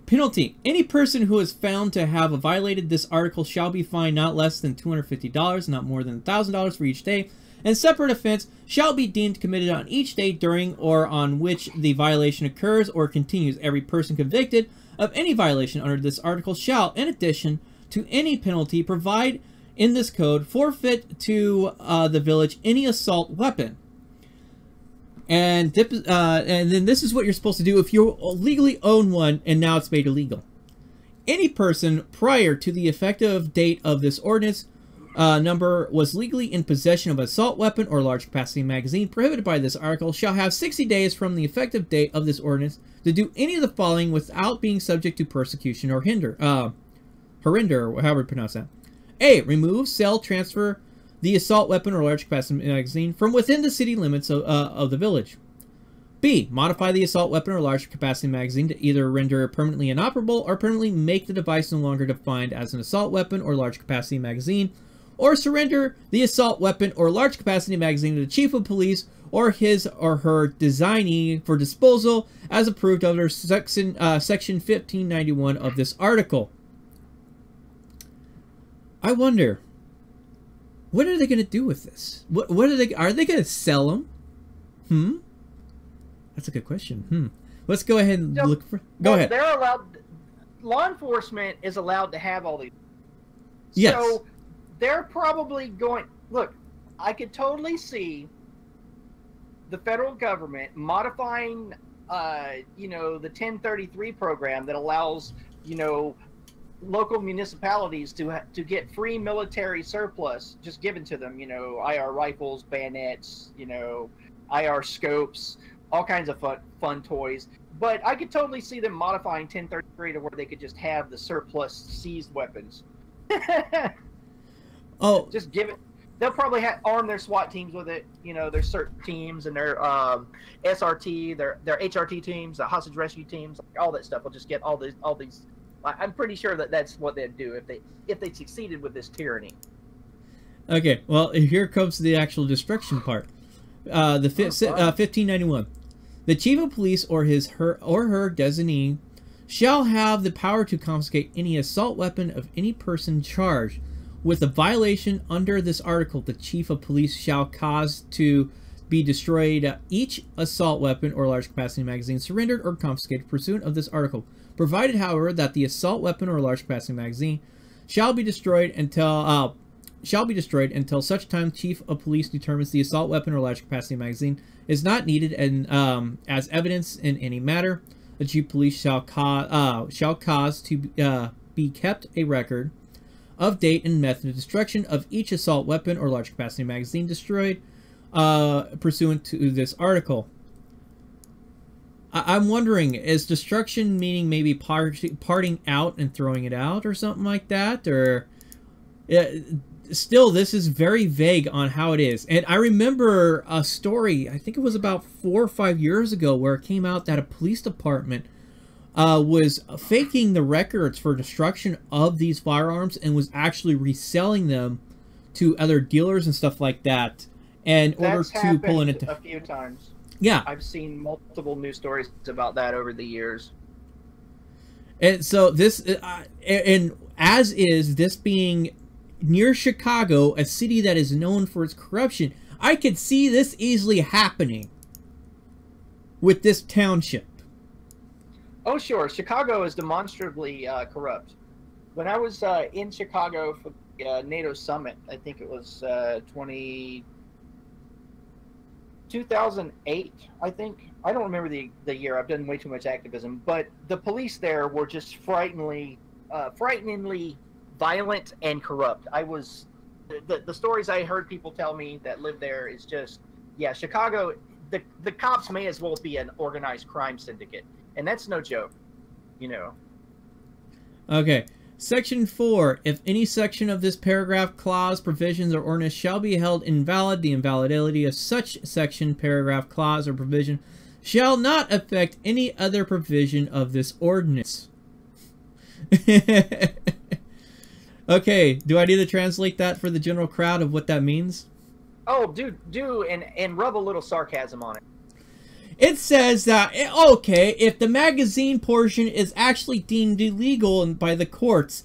penalty. Any person who is found to have violated this article shall be fined not less than $250, not more than $1,000 for each day, and separate offense shall be deemed committed on each day during or on which the violation occurs or continues. Every person convicted of any violation under this article shall, in addition to any penalty, provide in this code, forfeit to the village any assault weapon. And then this is what you're supposed to do if you legally own one and now it's made illegal. Any person prior to the effective date of this ordinance number was legally in possession of an assault weapon or large capacity magazine prohibited by this article shall have 60 days from the effective date of this ordinance to do any of the following without being subject to persecution or horinder, or however you pronounce that. A. Remove, sell, transfer the assault weapon or large capacity magazine from within the city limits of the village. B. Modify the assault weapon or large capacity magazine to either render it permanently inoperable or permanently make the device no longer defined as an assault weapon or large capacity magazine, or surrender the assault weapon or large capacity magazine to the chief of police or his or her designee for disposal as approved under section 1591 of this article. I wonder, what are they going to do with this? What are they going to sell them? That's a good question. Let's go ahead and look for. Go ahead. They're allowed. Law enforcement is allowed to have all these. Yes. So they're probably going. Look, I could totally see the federal government modifying, the 1033 program that allows, local municipalities to get free military surplus just given to them. IR rifles, bayonets, IR scopes, all kinds of fun toys. But I could totally see them modifying 1033 to where they could just have the surplus seized weapons. Oh, just give it. They'll probably arm their SWAT teams with it. Their CERT teams and their SRT, their HRT teams, the hostage rescue teams, all that stuff. Will just get all these. I'm pretty sure that's what they'd do if they succeeded with this tyranny. Okay, well, here comes the actual destruction part. The 1591. The chief of police or her designee shall have the power to confiscate any assault weapon of any person charged with a violation under this article. The chief of police shall cause to be destroyed. Each assault weapon or large capacity magazine surrendered or confiscated pursuant of this article, provided, however, that the assault weapon or large capacity magazine shall be destroyed until such time Chief of Police determines the assault weapon or large capacity magazine is not needed and as evidence in any matter. The Chief of Police shall cause to be kept a record of date and method of destruction of each assault weapon or large capacity magazine destroyed pursuant to this article. I'm wondering, is destruction meaning maybe parting out and throwing it out or something like that? Or still, this is very vague on how it is. And I remember a story, I think it was about 4 or 5 years ago, where it came out that a police department was faking the records for destruction of these firearms and was actually reselling them to other dealers and stuff like that in order to pull in a few times. Yeah, I've seen multiple news stories about that over the years. And so this, and as is this being near Chicago, a city that is known for its corruption, I could see this easily happening with this township. Oh, sure. Chicago is demonstrably corrupt. When I was in Chicago for the NATO summit, I think it was 2008, I think. I don't remember the year. I've done way too much activism. But the police there were just frighteningly violent and corrupt. The stories I heard people tell me that lived there is just, yeah, Chicago, the cops may as well be an organized crime syndicate. And that's no joke, you know. Okay. Section 4. If any section of this paragraph, clause, provisions, or ordinance shall be held invalid, the invalidity of such section, paragraph, clause, or provision shall not affect any other provision of this ordinance. Okay, do I need to translate that for the general crowd of what that means? Oh, do and rub a little sarcasm on it. It says that, okay, if the magazine portion is actually deemed illegal by the courts,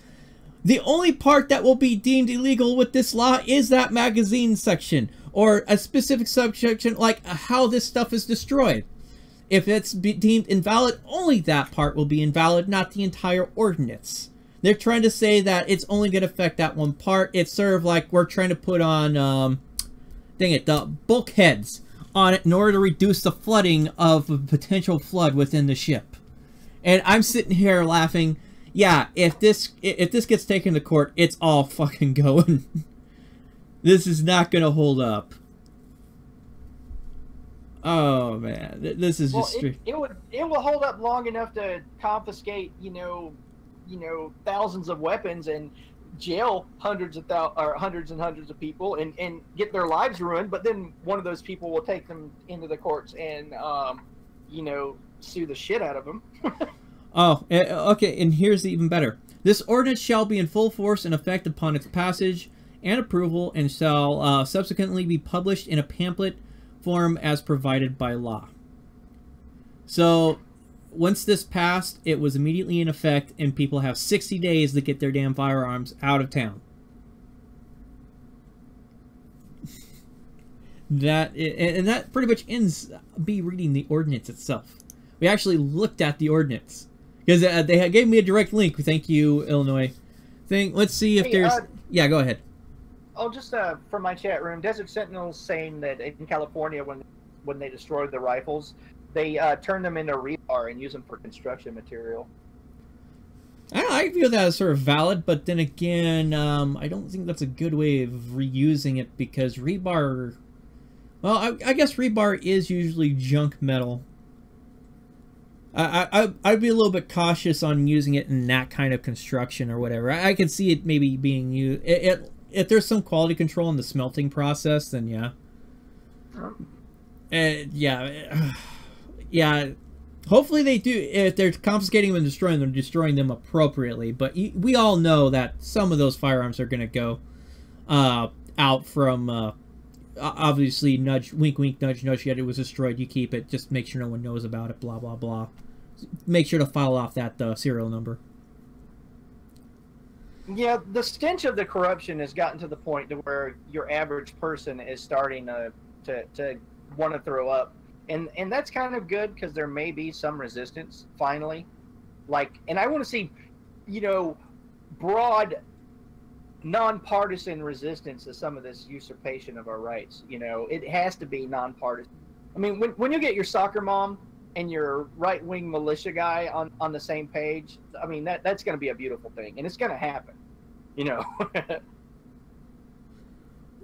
the only part that will be deemed illegal with this law is that magazine section, or a specific subsection like how this stuff is destroyed. If it's deemed invalid, only that part will be invalid, not the entire ordinance. They're trying to say that it's only going to affect that one part. It's sort of like we're trying to put on, the bulkheads on it in order to reduce the flooding of a potential flood within the ship. And I'm sitting here laughing. Yeah, if this gets taken to court, it's all fucking going. This is not going to hold up. Oh man, this is just it will hold up long enough to confiscate, you know, thousands of weapons and jail hundreds and hundreds of people and get their lives ruined, but then one of those people will take them into the courts and sue the shit out of them. Oh, okay, and here's even better. This ordinance shall be in full force and effect upon its passage and approval and shall subsequently be published in a pamphlet form as provided by law. So once this passed, it was immediately in effect, and people have 60 days to get their damn firearms out of town. That pretty much ends me reading the ordinance itself. We actually looked at the ordinance because they gave me a direct link. Thank you, Illinois. Let's see if there's. Yeah, go ahead. Oh, just from my chat room, Desert Sentinel's saying that in California, when they destroyed the rifles, they turn them into rebar and use them for construction material. I feel that as sort of valid, but then again, I don't think that's a good way of reusing it because rebar... Well, I guess rebar is usually junk metal. I'd be a little bit cautious on using it in that kind of construction or whatever. I can see it maybe being used... If there's some quality control in the smelting process, then yeah. Yeah, hopefully they do. If they're confiscating them and destroying them, destroying them appropriately. But we all know that some of those firearms are going to go out from, obviously, nudge, wink, wink, nudge, nudge, yet it was destroyed, you keep it, just make sure no one knows about it, blah, blah, blah. Make sure to file off that serial number. Yeah, the stench of the corruption has gotten to the point to where your average person is starting to want to throw up. And that's kind of good because there may be some resistance finally. Like, and I want to see, you know, broad, nonpartisan resistance to some of this usurpation of our rights. You know, it has to be nonpartisan. I mean, when you get your soccer mom and your right-wing militia guy on the same page, I mean, that's going to be a beautiful thing, and it's going to happen, you know.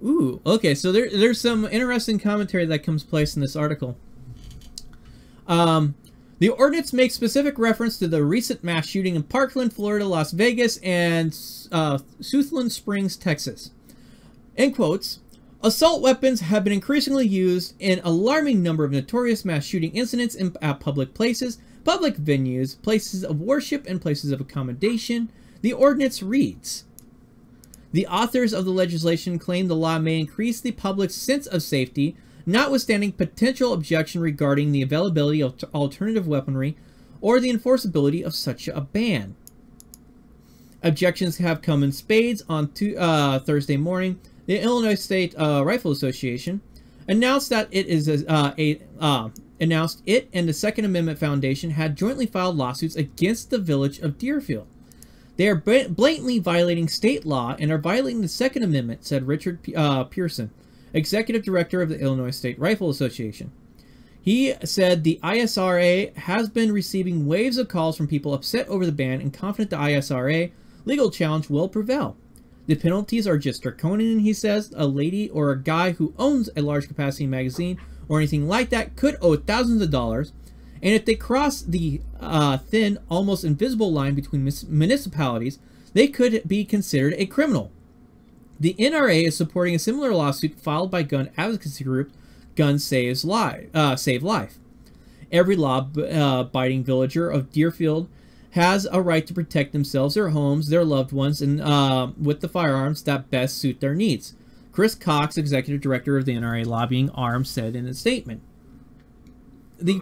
Ooh, okay, so there's some interesting commentary that comes place in this article. The ordinance makes specific reference to the recent mass shooting in Parkland, Florida, Las Vegas, and Southland Springs, Texas. In quotes, assault weapons have been increasingly used in alarming number of notorious mass shooting incidents at public places, public venues, places of worship, and places of accommodation. The ordinance reads, the authors of the legislation claim the law may increase the public's sense of safety, notwithstanding potential objection regarding the availability of alternative weaponry or the enforceability of such a ban. Objections have come in spades on Thursday morning. The Illinois State Rifle Association announced that announced it and the Second Amendment Foundation had jointly filed lawsuits against the village of Deerfield. They are blatantly violating state law and are violating the Second Amendment, said Richard Pearson, Executive Director of the Illinois State Rifle Association. He said the ISRA has been receiving waves of calls from people upset over the ban and confident the ISRA legal challenge will prevail. The penalties are just draconian, he says. A lady or a guy who owns a large capacity magazine or anything like that could owe thousands of dollars, and if they cross the thin, almost invisible line between municipalities, they could be considered a criminal. The NRA is supporting a similar lawsuit filed by gun advocacy group Gun Save Life. Every law-abiding villager of Deerfield has a right to protect themselves, their homes, their loved ones, and with the firearms that best suit their needs. Chris Cox, Executive Director of the NRA Lobbying Arm, said in a statement. The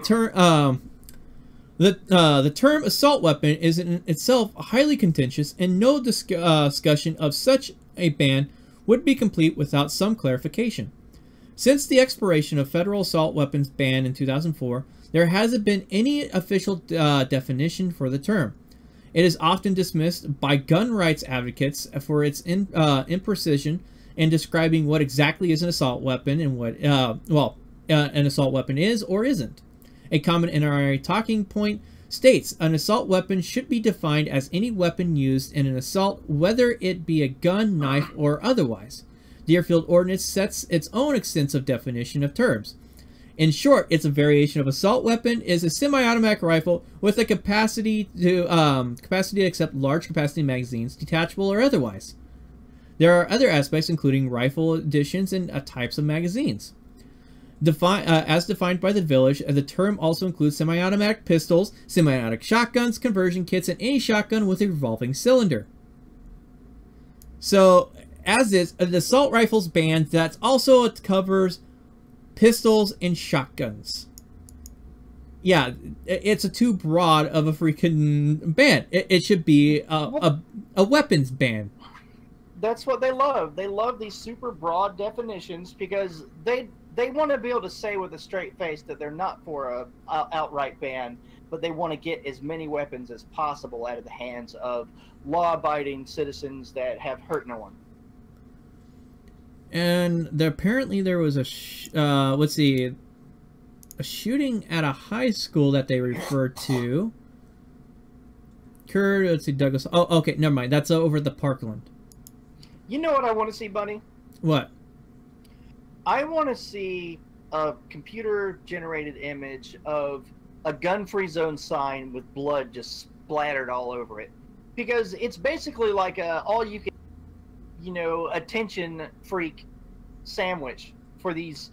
term assault weapon is in itself highly contentious, and no discussion of such a ban would be complete without some clarification. Since the expiration of federal assault weapons ban in 2004, there hasn't been any official definition for the term. It is often dismissed by gun rights advocates for its imprecision in describing what exactly is an assault weapon and what an assault weapon is or isn't. A common NRA talking point states an assault weapon should be defined as any weapon used in an assault, whether it be a gun, knife, or otherwise. Deerfield Ordinance sets its own extensive definition of terms. In short, it's a variation of assault weapon is a semi-automatic rifle with a capacity to accept large capacity magazines, detachable or otherwise. There are other aspects including rifle additions and types of magazines. As defined by the village, the term also includes semi-automatic pistols, semi-automatic shotguns, conversion kits, and any shotgun with a revolving cylinder. So, as is, the assault rifles ban, that also covers pistols and shotguns. Yeah, it's a too broad of a freaking ban. It should be a weapons ban. That's what they love. They love these super broad definitions because they want to be able to say with a straight face that they're not for a outright ban, but they want to get as many weapons as possible out of the hands of law-abiding citizens that have hurt no one. And apparently there was a shooting at a high school that they referred to. Let's see, Douglas. Oh, okay, never mind. That's over at the Parkland. You know what I want to see, Bunny? What? I want to see a computer-generated image of a gun-free zone sign with blood just splattered all over it. Because it's basically like a all-you-can, attention freak sandwich for these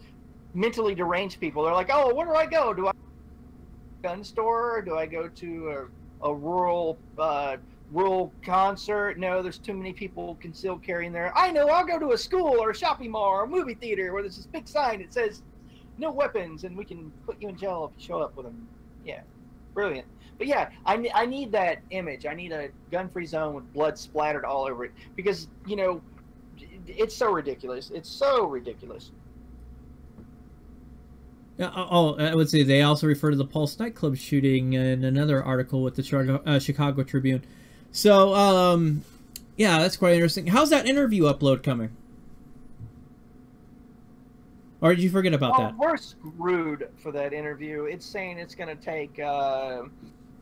mentally deranged people. They're like, oh, where do I go? Do I go to a gun store? Or do I go to a rural concert? No, there's too many people concealed carrying there. I know, I'll go to a school or a shopping mall or a movie theater where there's this big sign that says no weapons and we can put you in jail if you show up with them. Yeah, brilliant. But yeah, I need that image. I need a gun-free zone with blood splattered all over it because, it's so ridiculous. It's so ridiculous. I would say they also refer to the Pulse nightclub shooting in another article with the Chicago Tribune. So, yeah, that's quite interesting. How's that interview upload coming? Or did you forget about that? We're screwed for that interview. It's saying it's going to take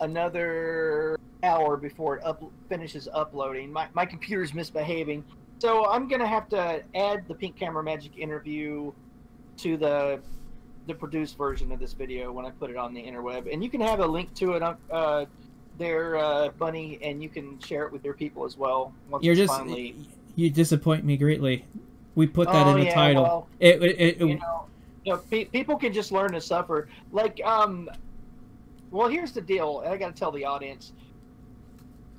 another hour before it finishes uploading. My computer's misbehaving. So I'm going to have to add the Pink Camera Magic interview to the produced version of this video when I put it on the interweb. And you can have a link to it there, Bunny, and you can share it with your people as well. Once You're it's just finally... You disappoint me greatly. We put that in the title. Well, you know, people can just learn to suffer. Like, well, here's the deal. I got to tell the audience.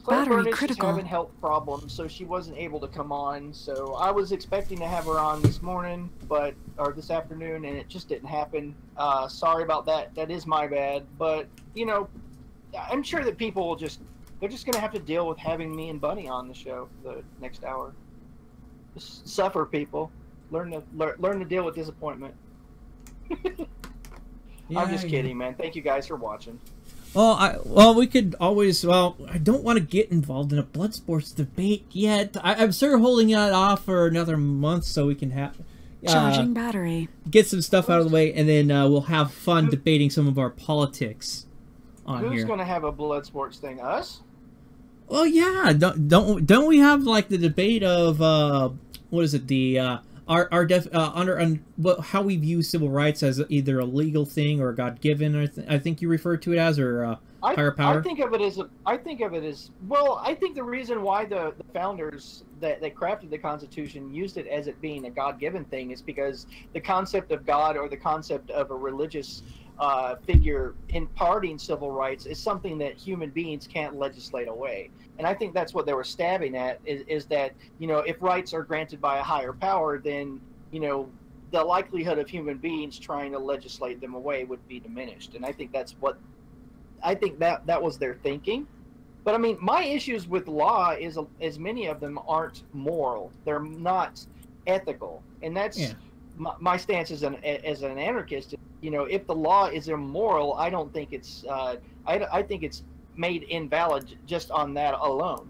Claire Burnett is having health problems, so she wasn't able to come on. So I was expecting to have her on this morning, or this afternoon, and it just didn't happen. Sorry about that. That is my bad. But you know, I'm sure that people will they're just gonna have to deal with having me and Bunny on the show for the next hour. Just suffer, people. Learn to deal with disappointment. Yeah, I'm just kidding, man. Thank you guys for watching. Well, we could always. Well, I don't want to get involved in a blood sports debate yet. I'm sort of holding it off for another month so we can have charging battery. Get some stuff out of the way, and then we'll have fun debating some of our politics on here. Who's going to have a blood sports thing? Us? Well, yeah. Don't we have like the debate of what is it? The how we view civil rights as either a legal thing or God given. I think you refer to it as, or higher power. I think of it as well. I think the reason why the founders that crafted the Constitution used it as it being a God given thing is because the concept of God, or the concept of a religious figure imparting civil rights, is something that human beings can't legislate away. And I think that's what they were stabbing at, is that, you know, if rights are granted by a higher power, then, you know, the likelihood of human beings trying to legislate them away would be diminished. And I think that was their thinking. But I mean, my issues with law is many of them aren't moral. They're not ethical. And that's my stance as an anarchist. You know, if the law is immoral, I don't think it's I think it's made invalid just on that alone,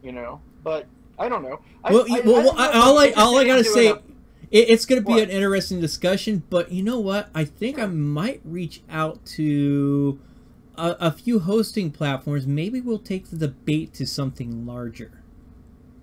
you know. But I don't know. All I gotta say, it's gonna be an interesting discussion. But you know what? I think I might reach out to a few hosting platforms. Maybe we'll take the debate to something larger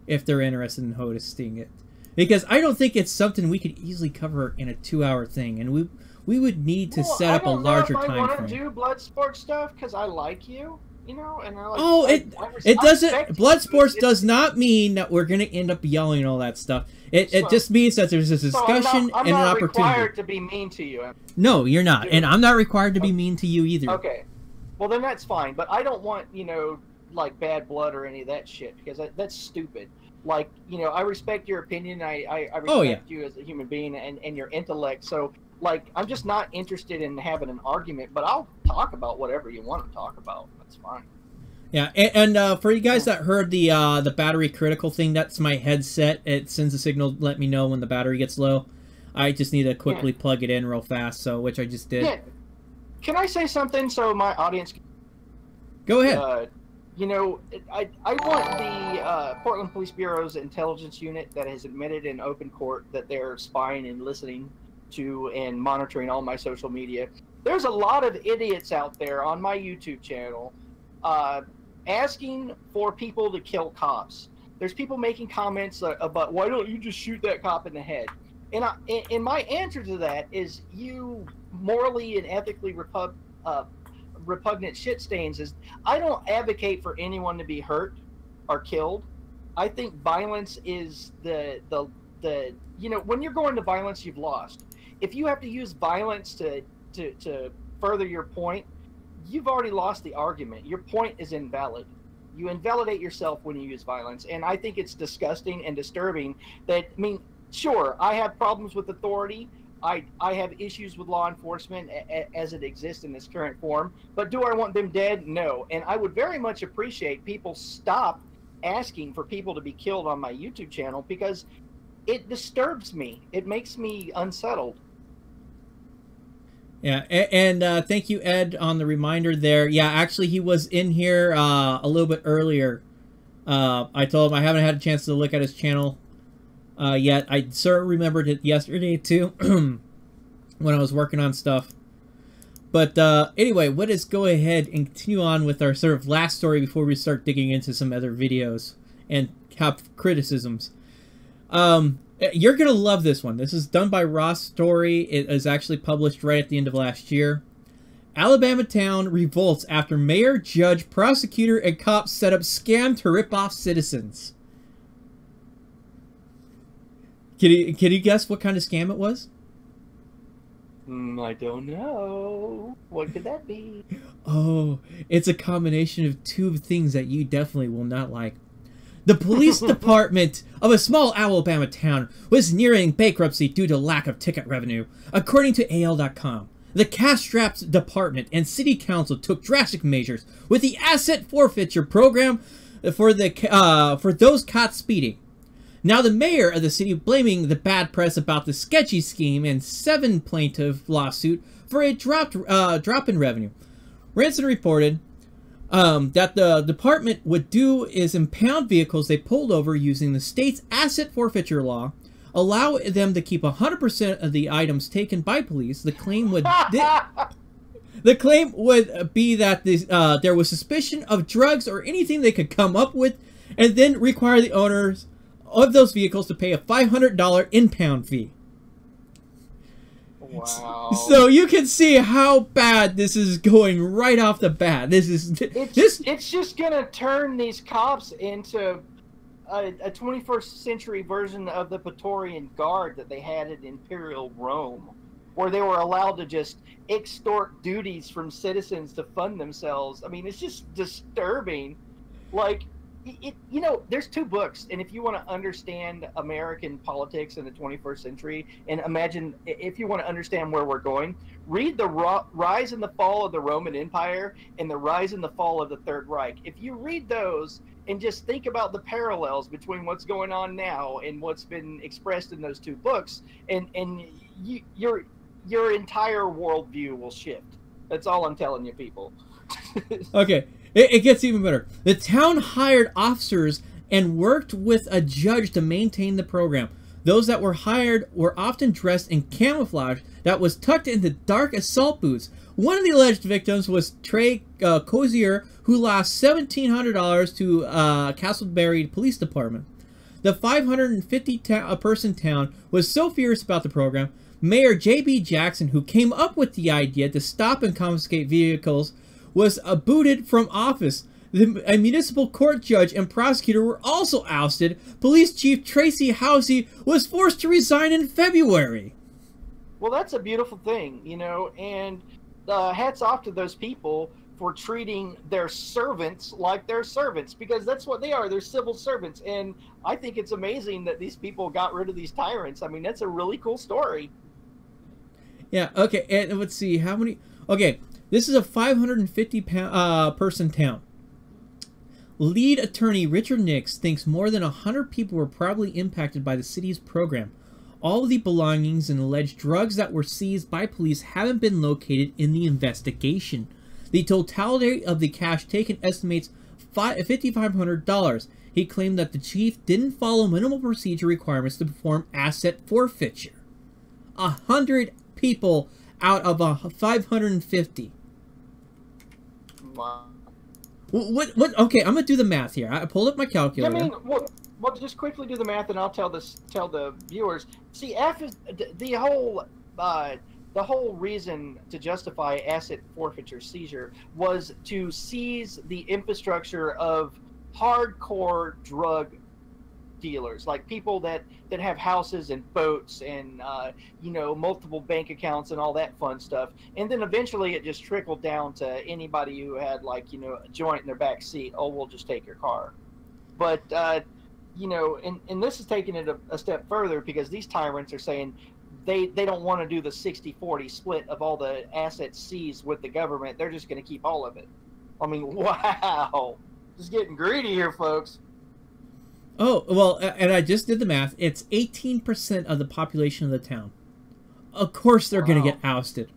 if they're interested in hosting it, because I don't think it's something we could easily cover in a 2-hour thing, and we would need to set up a larger time frame. I want to do blood sports stuff because I like you, you know, and I like. Oh, it doesn't. Blood sports does not mean that we're going to end up yelling and all that stuff. It just means that there's a discussion and an opportunity. I'm not required to be mean to you. No, you're not, and I'm not required to be mean to you either. Okay, well then that's fine, but I don't want, you know, like bad blood or any of that shit, because that's stupid. Like, you know, I respect your opinion. I respect you as a human being and your intellect. So, like, I'm just not interested in having an argument, but I'll talk about whatever you want to talk about. That's fine. Yeah, and for you guys that heard the battery critical thing, that's my headset. It sends a signal to let me know when the battery gets low. I just need to quickly plug it in real fast, so which I just did. Yeah. Can I say something so my audience can... Go ahead. You know, I want the Portland Police Bureau's intelligence unit that has admitted in open court that they're spying and listening to and monitoring all my social media. There's a lot of idiots out there on my YouTube channel asking for people to kill cops. There's people making comments about, why don't you just shoot that cop in the head? And my answer to that is, you morally and ethically repugnant shit stains, is I don't advocate for anyone to be hurt or killed. I think violence is the you know, when you're going to violence, you've lost. If you have to use violence to further your point, you've already lost the argument. Your point is invalid. You invalidate yourself when you use violence, and I think it's disgusting and disturbing that, I mean, sure, I have problems with authority. I have issues with law enforcement as it exists in this current form, but do I want them dead? No. And I would very much appreciate people stop asking for people to be killed on my YouTube channel, because it disturbs me. It makes me unsettled. Yeah, and thank you, Ed, on the reminder there. Yeah, actually, he was in here a little bit earlier. I told him I haven't had a chance to look at his channel yet. I sort of remembered it yesterday, too, when I was working on stuff. But anyway, let us go ahead and continue on with our sort of last story before we start digging into some other videos and have criticisms. You're going to love this one. This is done by Ross Story. It is actually published right at the end of last year. Alabama town revolts after mayor, judge, prosecutor, and cops set up scam to rip off citizens. Can you guess what kind of scam it was? I don't know. What could that be? Oh, it's a combination of two things that you definitely will not like. The police department of a small Alabama town was nearing bankruptcy due to lack of ticket revenue, according to AL.com. The cash-strapped department and city council took drastic measures with the asset forfeiture program for those caught speeding. Now the mayor of the city blaming the bad press about the sketchy scheme and 7 plaintiff lawsuit for a drop in revenue. Ranson reported that the department would do is impound vehicles they pulled over using the state's asset forfeiture law, allow them to keep 100% of the items taken by police. The claim would be that there was suspicion of drugs or anything they could come up with, and then require the owners of those vehicles to pay a $500 impound fee. Wow. So you can see how bad this is going right off the bat. It's just gonna turn these cops into a 21st century version of the Praetorian Guard that they had in Imperial Rome, where they were allowed to just extort duties from citizens to fund themselves. I mean, it's just disturbing. Like, you know, there's 2 books, and if you want to understand American politics in the 21st century, and imagine if you want to understand where we're going, read the Rise and the Fall of the Roman Empire and the Rise and the Fall of the Third Reich. If you read those and just think about the parallels between what's going on now and what's been expressed in those 2 books, and your entire worldview will shift. That's all I'm telling you, people. Okay. It gets even better. The town hired officers and worked with a judge to maintain the program. Those that were hired were often dressed in camouflage that was tucked into dark assault boots. One of the alleged victims was Trey Cozier, who lost $1,700 to Castleberry Police Department. The 550-person town was so furious about the program, Mayor J.B. Jackson, who came up with the idea to stop and confiscate vehicles, was booted from office. A municipal court judge and prosecutor were also ousted. Police Chief Tracy Housey was forced to resign in February. Well, that's a beautiful thing, you know, and hats off to those people for treating their servants like their servants, because that's what they are. They're civil servants, and I think it's amazing that these people got rid of these tyrants. I mean, that's a really cool story. Yeah, okay, and let's see, how many... Okay, this is a 550-person town. Lead attorney Richard Nix thinks more than 100 people were probably impacted by the city's program. All of the belongings and alleged drugs that were seized by police haven't been located in the investigation. The totality of the cash taken estimates $5,500. He claimed that the chief didn't follow minimal procedure requirements to perform asset forfeiture. 100 people out of 550. Wow. What? Okay, I'm gonna do the math here. I pulled up my calculator. I mean, well, just quickly do the math, and I'll tell the viewers. See, after the whole reason to justify asset forfeiture seizure was to seize the infrastructure of hardcore drug dealers, like people that have houses and boats and you know, multiple bank accounts and all that fun stuff. And then eventually it just trickled down to anybody who had, like, you know, a joint in their back seat. Oh, we'll just take your car. But you know, and this is taking it a step further, because these tyrants are saying they don't want to do the 60-40 split of all the assets seized with the government. They're just going to keep all of it. I mean, wow, just getting greedy here, folks. Oh, well, and I just did the math. It's 18% of the population of the town. Of course they're going to get ousted.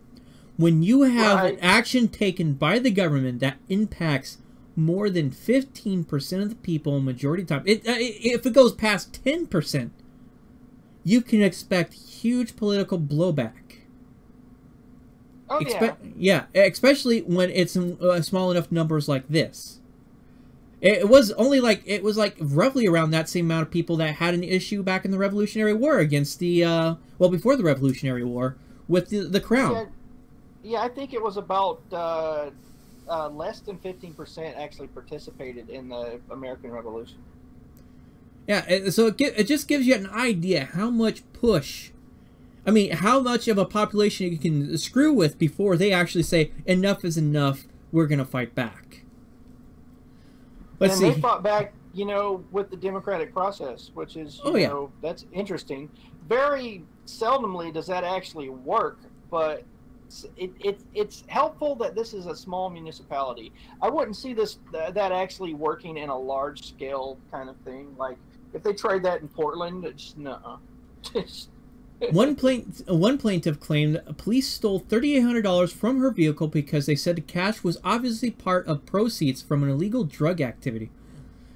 When you have Right. an action taken by the government that impacts more than 15% of the people, majority of the time, if it goes past 10%, you can expect huge political blowback. Oh, yeah. Yeah, especially when it's in small enough numbers like this. It was like roughly around that same amount of people that had an issue back in the Revolutionary War against the before the Revolutionary War with the crown. Yeah, I think it was about less than 15% actually participated in the American Revolution. Yeah, so it just gives you an idea how much push, I mean, how much of a population you can screw with before they actually say, enough is enough, we're going to fight back. Let's see. They fought back, you know, with the democratic process, which is, you know, that's interesting. Very seldomly does that actually work, but it's helpful that this is a small municipality. I wouldn't see that actually working in a large scale kind of thing. Like if they tried that in Portland, it's nuh-uh. One plaintiff claimed police stole $3,800 from her vehicle because they said the cash was obviously part of proceeds from an illegal drug activity.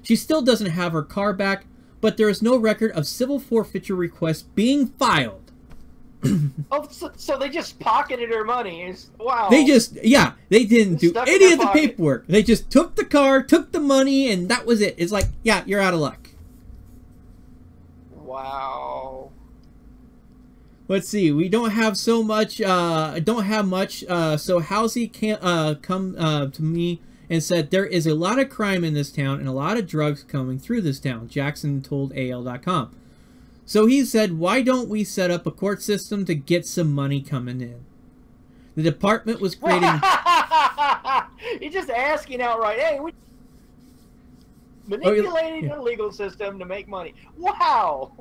She still doesn't have her car back, but there is no record of civil forfeiture requests being filed. Oh, so they just pocketed her money. Wow. They didn't do any of the paperwork. They just took the car, took the money, and that was it. It's like, yeah, you're out of luck. Wow. Let's see. We don't have so much. So Halsey can't come to me and said there is a lot of crime in this town and a lot of drugs coming through this town. Jackson told AL.com. So he said, why don't we set up a court system to get some money coming in? The department was creating... You're just asking outright, hey, we manipulating the legal system to make money. Wow.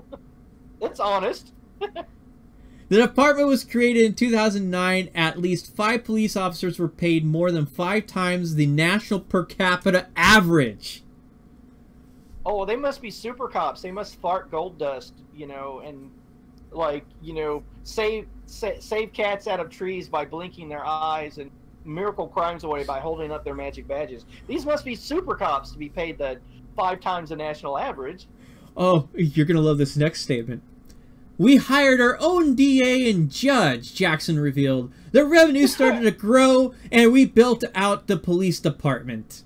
That's honest. The department was created in 2009. At least 5 police officers were paid more than 5 times the national per capita average. Oh, they must be super cops. They must fart gold dust, you know, and like, you know, save cats out of trees by blinking their eyes and miracle crimes away by holding up their magic badges. These must be super cops to be paid the 5 times the national average. Oh, you're gonna love this next statement. We hired our own DA and judge, Jackson revealed. The revenue started to grow, and we built out the police department.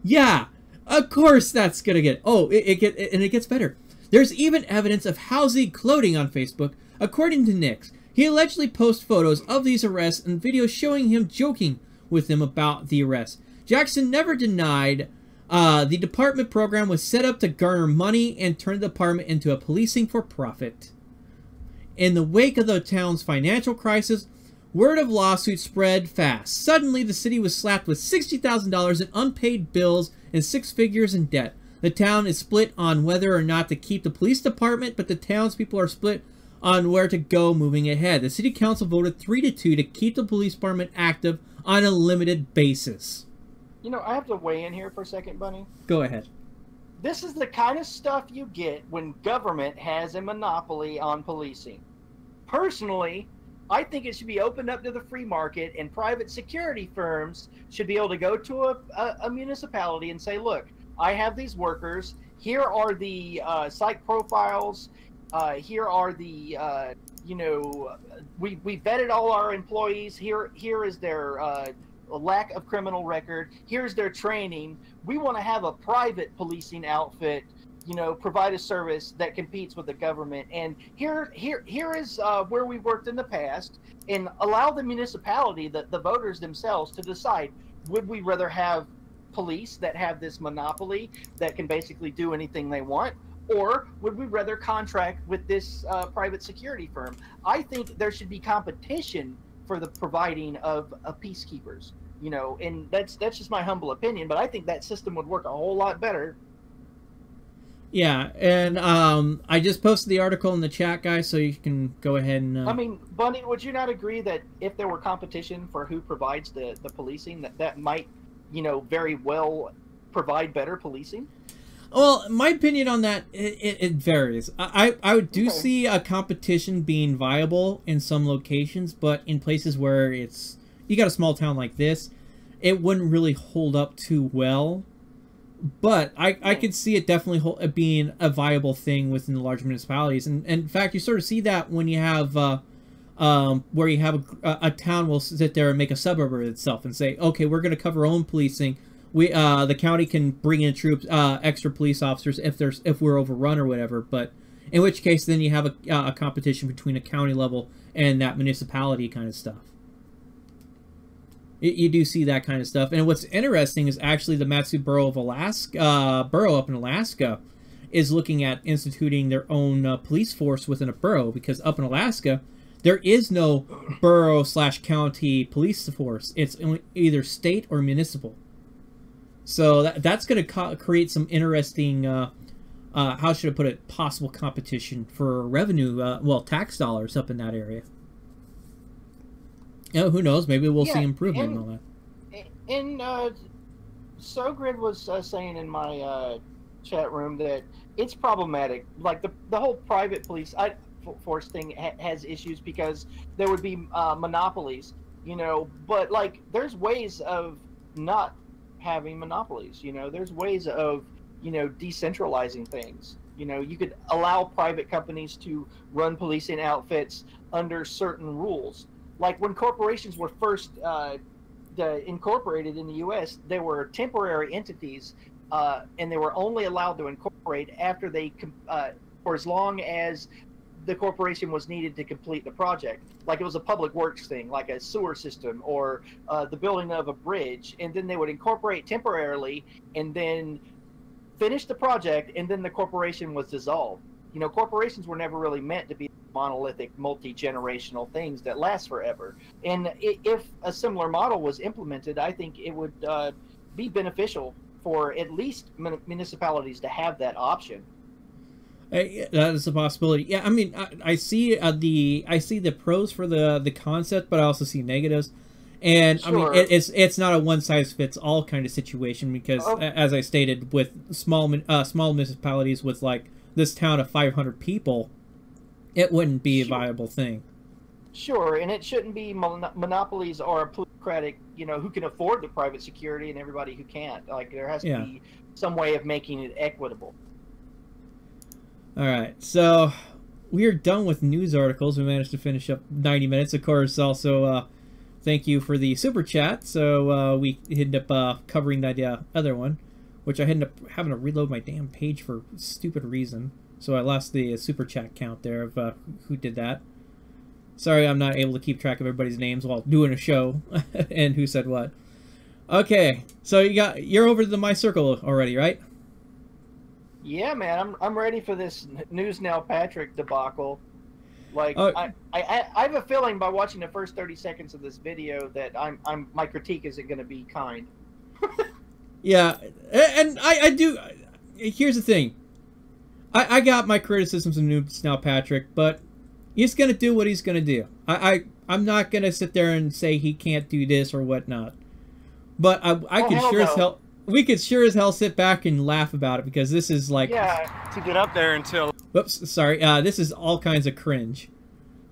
Yeah, of course that's gonna get... Oh, it gets better. There's even evidence of Halsey gloating on Facebook. According to Nix, he allegedly posts photos of these arrests and videos showing him joking with them about the arrests. Jackson never denied the department program was set up to garner money and turn the department into a policing for profit. In the wake of the town's financial crisis, word of lawsuits spread fast. Suddenly, the city was slapped with $60,000 in unpaid bills and 6 figures in debt. The town is split on whether or not to keep the police department, but the townspeople are split on where to go moving ahead. The city council voted 3-2 to keep the police department active on a limited basis. You know, I have to weigh in here for a second, Bunny. Go ahead. This is the kind of stuff you get when government has a monopoly on policing. Personally, I think it should be opened up to the free market, and private security firms should be able to go to a municipality and say, look, I have these workers. Here are the psych profiles. Here are the, you know, we vetted all our employees. Here is their lack of criminal record. Here's their training. We want to have a private policing outfit, you know, provide a service that competes with the government. And here is where we worked in the past, and allow the municipality, the voters themselves, to decide, would we rather have police that have this monopoly that can basically do anything they want, or would we rather contract with this private security firm? I think there should be competition for the providing of peacekeepers, you know, and that's just my humble opinion, but I think that system would work a whole lot better. Yeah, and I just posted the article in the chat, guys, so you can go ahead and... I mean, Bunny, would you not agree that if there were competition for who provides the policing, that might, you know, very well provide better policing? Well, my opinion on that, it varies. I do see a competition being viable in some locations, but in places where you got a small town like this, it wouldn't really hold up too well. But I could see it definitely being a viable thing within the large municipalities. And in fact, you sort of see that when you have where you have a town will sit there and make a suburb of itself and say, okay, we're going to cover our own policing. The county can bring in troops, extra police officers if we're overrun or whatever. But in which case, then you have a competition between a county level and that municipality kind of stuff. You do see that kind of stuff. And what's interesting is actually the Matsu borough of Alaska, borough up in Alaska, is looking at instituting their own police force within a borough, because up in Alaska, there is no borough/county police force. It's either state or municipal. So that's going to create some interesting, how should I put it, possible competition for revenue, well, tax dollars up in that area. You know, who knows? Maybe we'll see improvement and all that. And SoGrid was saying in my chat room that it's problematic. Like the whole private police force thing has issues because there would be monopolies, you know. But like, there's ways of not having monopolies. You know, there's ways of, you know, decentralizing things. You know, you could allow private companies to run policing outfits under certain rules. Like when corporations were first incorporated in the U.S., they were temporary entities, and they were only allowed to incorporate after they, for as long as the corporation was needed to complete the project. Like it was a public works thing, like a sewer system or the building of a bridge, and then they would incorporate temporarily and then finish the project, and then the corporation was dissolved. You know, corporations were never really meant to be monolithic, multi-generational things that last forever. And if a similar model was implemented, I think it would be beneficial for at least municipalities to have that option. That is a possibility. Yeah, I mean, I see the pros for the concept, but I also see negatives. And sure. I mean, it's not a one-size-fits-all kind of situation because, as I stated, with small municipalities with like this town of 500 people, it wouldn't be a viable thing. Sure, and it shouldn't be monopolies or a plutocratic, you know, who can afford the private security and everybody who can't. Like, there has to be some way of making it equitable. All right, so we are done with news articles. We managed to finish up 90 minutes. Of course, also, thank you for the super chat. So we ended up covering that other one, which I ended up having to reload my damn page for a stupid reason. So I lost the super chat count there of who did that. Sorry, I'm not able to keep track of everybody's names while doing a show and who said what. Okay, so you're over to the My Circle already, right? Yeah, man, I'm ready for this News Now Patrick debacle. Like, I have a feeling by watching the first 30 seconds of this video that my critique isn't going to be kind. Yeah, and I do. Here's the thing. I got my criticisms of News Now Patrick, but he's gonna do what he's gonna do. I'm not gonna sit there and say he can't do this or whatnot. But I could sure as hell. We could sure as hell sit back and laugh about it because this is like to get up there until. Whoops, sorry. This is all kinds of cringe.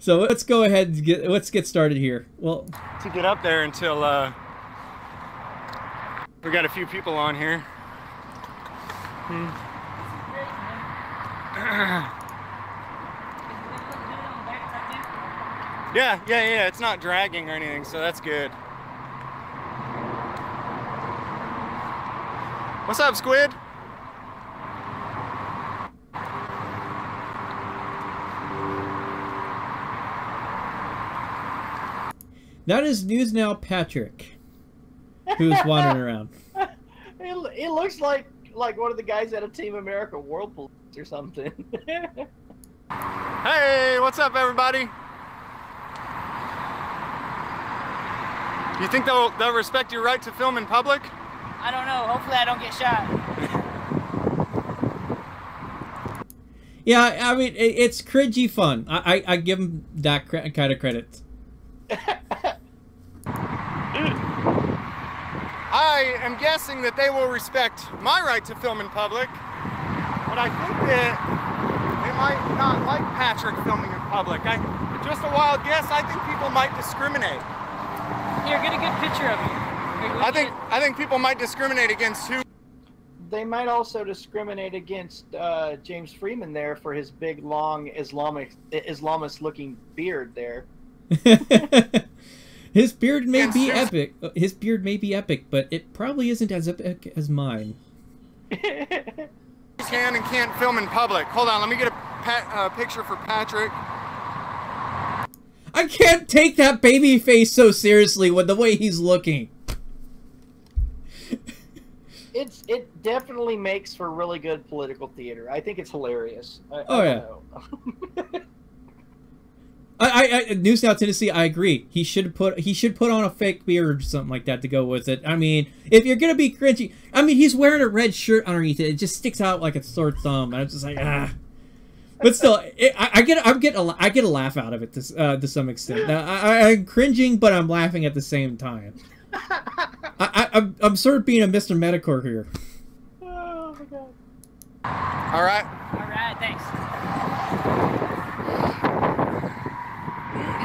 So let's go ahead and let's get started here. Well, to get up there until we got a few people on here. Yeah, it's not dragging or anything, so that's good. What's up, Squid? That is News Now Patrick, who's wandering around. It looks like one of the guys at a Team America World Police or something. Hey, what's up, everybody? You think they'll respect your right to film in public? I don't know. Hopefully I don't get shot. Yeah, I mean, it's cringy fun. I give him that kind of credit. I am guessing that they will respect my right to film in public. I think that they might not like Patrick filming in public. Just a wild guess, I think people might discriminate. Here, get a good picture of him. I think people might discriminate against who. They might also discriminate against James Freeman there for his big, long Islamist-looking beard there. His beard may be epic. His beard may be epic, but it probably isn't as epic as mine. Can and can't film in public. Hold on, let me get a picture for Patrick. I can't take that baby face so seriously with the way he's looking. It definitely makes for really good political theater. I think it's hilarious. News Now Tennessee, I agree. He should put on a fake beard or something like that to go with it. I mean, if you're gonna be cringy, I mean, he's wearing a red shirt underneath it. It just sticks out like a sore thumb. And I'm just like, ah. But still, I get a laugh out of it to some extent. I'm cringing, but I'm laughing at the same time. I'm sort of being a Mr. Metacore here. Oh my god. All right. All right, thanks.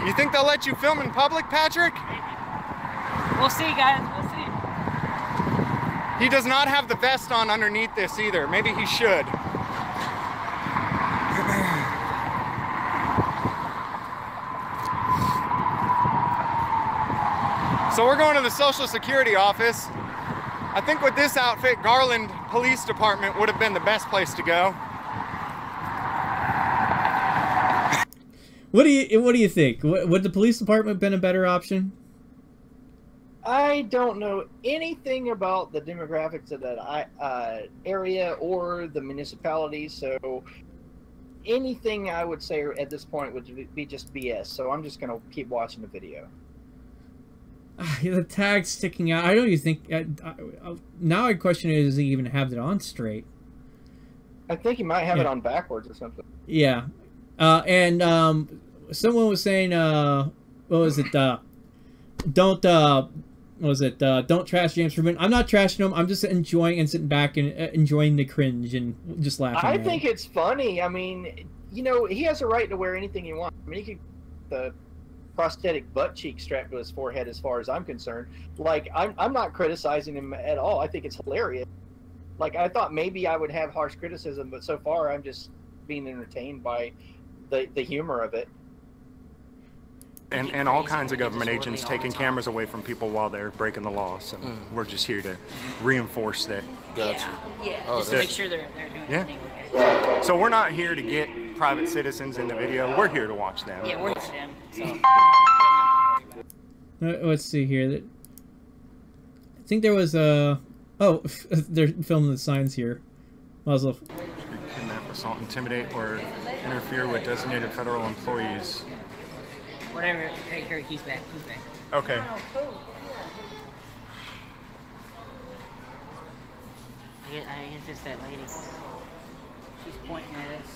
You think they'll let you film in public, Patrick? We'll see, guys. We'll see. He does not have the vest on underneath this either. Maybe he should. So we're going to the Social Security office. I think with this outfit, Garland Police Department would have been the best place to go. What do you think? Would the police department have been a better option? I don't know anything about the demographics of that area or the municipality, so anything I would say at this point would be just BS. So I'm just gonna keep watching the video. The tag's sticking out. I don't even think. Now I question is, does he even have it on straight? I think he might have it on backwards or something. Yeah. And someone was saying, what was it? Don't trash James Freeman. I'm not trashing him. I'm just enjoying and sitting back and enjoying the cringe and just laughing. I think it's funny. I mean, you know, he has a right to wear anything he wants. I mean, he could the prosthetic butt cheek strapped to his forehead, as far as I'm concerned. Like, I'm not criticizing him at all. I think it's hilarious. Like, I thought maybe I would have harsh criticism, but so far I'm just being entertained by the humor of it. And all kinds of government agents taking cameras away from people while they're breaking the law. So we're just here to reinforce that. Gotcha. Yeah, Oh, just to make sure they're doing everything okay. So we're not here to get private citizens in the video. We're here to watch them. Yeah, we're with them. So. Let's see here. I think there was a... Oh, they're filming the signs here. Muzzle. Kidnap, assault, intimidate, or interfere with designated federal employees. Whatever. Here, he's back. He's back. Okay. I guess it's that lady. She's pointing at us.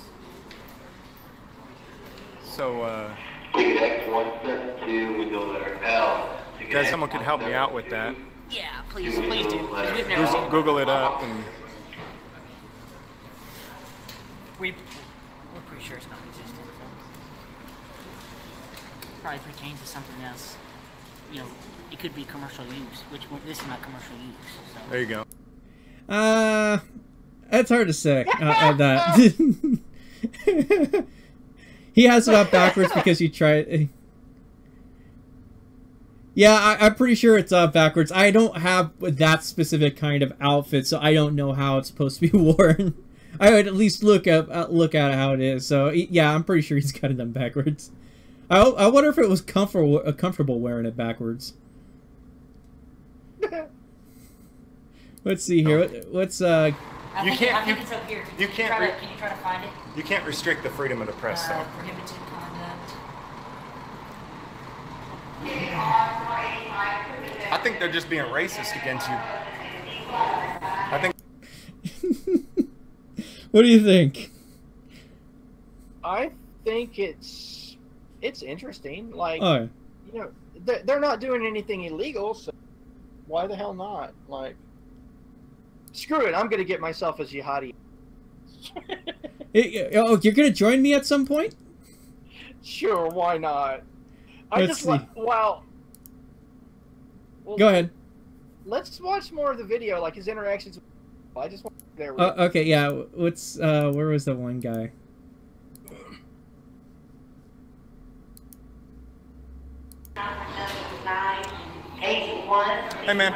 So, guys, someone could help me out with that. Yeah, please do. We've never Just seen it. Google it up and... We're pretty sure it's not existent. Probably pertains to something else. You know, it could be commercial use, which this is not commercial use. So. There you go. That's hard to say. That he has it up backwards because you tried. Yeah, I'm pretty sure it's up backwards. I don't have that specific kind of outfit, so I don't know how it's supposed to be worn. I would at least look at how it is. So yeah, I'm pretty sure he's got it done backwards. I wonder if it was comfortable wearing it backwards. Let's see here. What's I think it's up here. You can't. Can you try to find it? You can't restrict the freedom of the press, though. Prohibited conduct. I think they're just being racist against you. I think. What do you think? I think it's interesting. Like, Oh. you know, they're not doing anything illegal, so why the hell not? Like, screw it, I'm gonna get myself a jihadi. Oh, you're gonna join me at some point? Sure, why not? Let's see. Well, go ahead. Let's watch more of the video, like his interactions. I just want there. Okay, yeah. What's where was the one guy? Hey, man.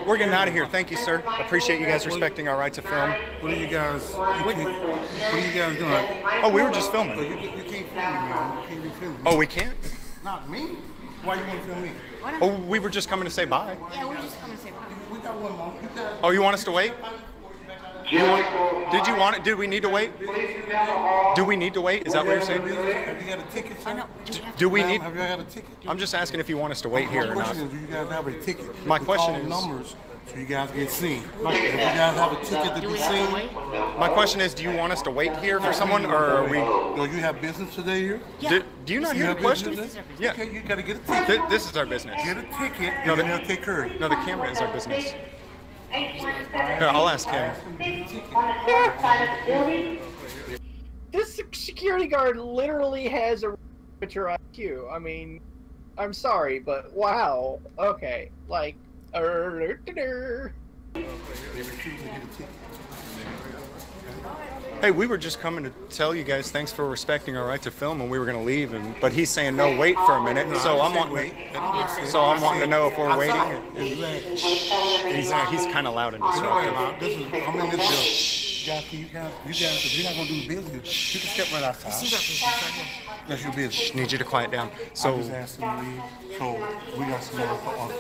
We're getting out of here. Thank you, sir. Appreciate you guys respecting our right to film. What are you guys? What are you guys doing? Oh, we were just filming. You can't film me, man. You can't be filming. Oh, we can't? Not me. Why you want to film me? Oh, we were just coming to say bye. Yeah, we're just coming to say bye. We got one more. Oh, you want us to wait? Did you want it? Did we need to wait? Do we need to wait? Is that what you're saying? Have you got a ticket, sir? Do we need? Have you got a ticket? I'm just asking if you want us to wait here or not. My question is, do you guys have a ticket? My question is. Numbers so you guys get seen. If you guys have a ticket to be seen. My question is, do you want us to wait here for someone, or are we? Do you have business today here? Do you not hear the question? Yeah. Okay, you gotta get a ticket. This is our business. Get a ticket, and then they'll take care of you. No, the camera is our business. Here, I'll ask him. This security guard literally has a mature IQ. I mean, I'm sorry, but wow. Okay, like. Hey, we were just coming to tell you guys thanks for respecting our right to film, and we were going to leave, but he's saying no, wait for a minute. So I'm wanting to know if we're waiting. He's kind of loud and disruptive. I'm in this building. You guys, if you're not gonna do business, you can step right outside. That's your business. Need you to quiet down. So. I'm just asking to leave. So we got some on.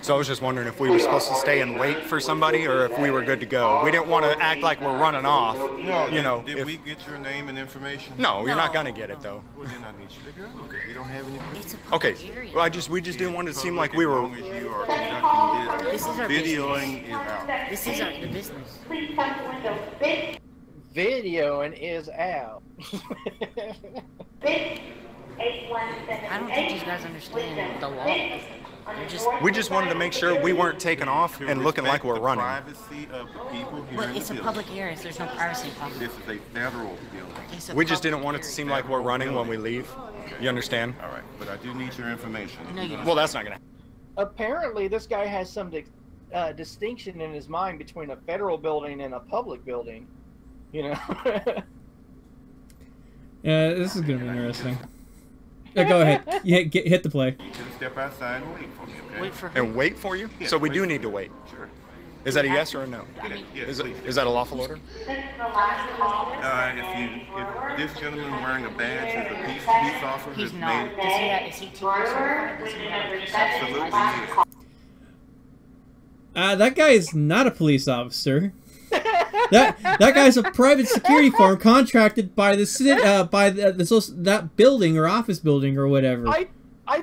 So I was just wondering if we were supposed to stay and wait for somebody, or if we were good to go. We didn't want to act like we're running off. No, you know. Did we get your name and information? No, you're not gonna get it though. Well, then I need you to go. Okay, you don't have any. Okay. Well, we just didn't want it to seem like we were. As long as you are conducting This is our videoing is out. This is the business. Videoing is out. I don't think these guys understand the law. We just wanted to make sure we weren't taking off and looking like we're running. Privacy of the people here But it's a public area, so there's no privacy problem. This is a federal building. We just didn't want it to seem like we're running when we leave. You understand? All right, but I do need your information. No, you don't. Well, that's not gonna. Apparently, this guy has some distinction in his mind between a federal building and a public building. You know. Yeah, this is gonna be interesting. Yeah, go ahead. Hit the play. You can step outside and wait for me, okay? Wait for who? And wait for you? Yeah, So we wait do for need me. to wait. Sure. Is that a yes or a no? Yes, please. Is that a lawful order? If this gentleman wearing a badge is a peace officer, He's has not. made Is he TP certified? Does he have a absolutely yes. That guy is not a police officer. That guy's a private security firm contracted by the city, by that building or office building or whatever. I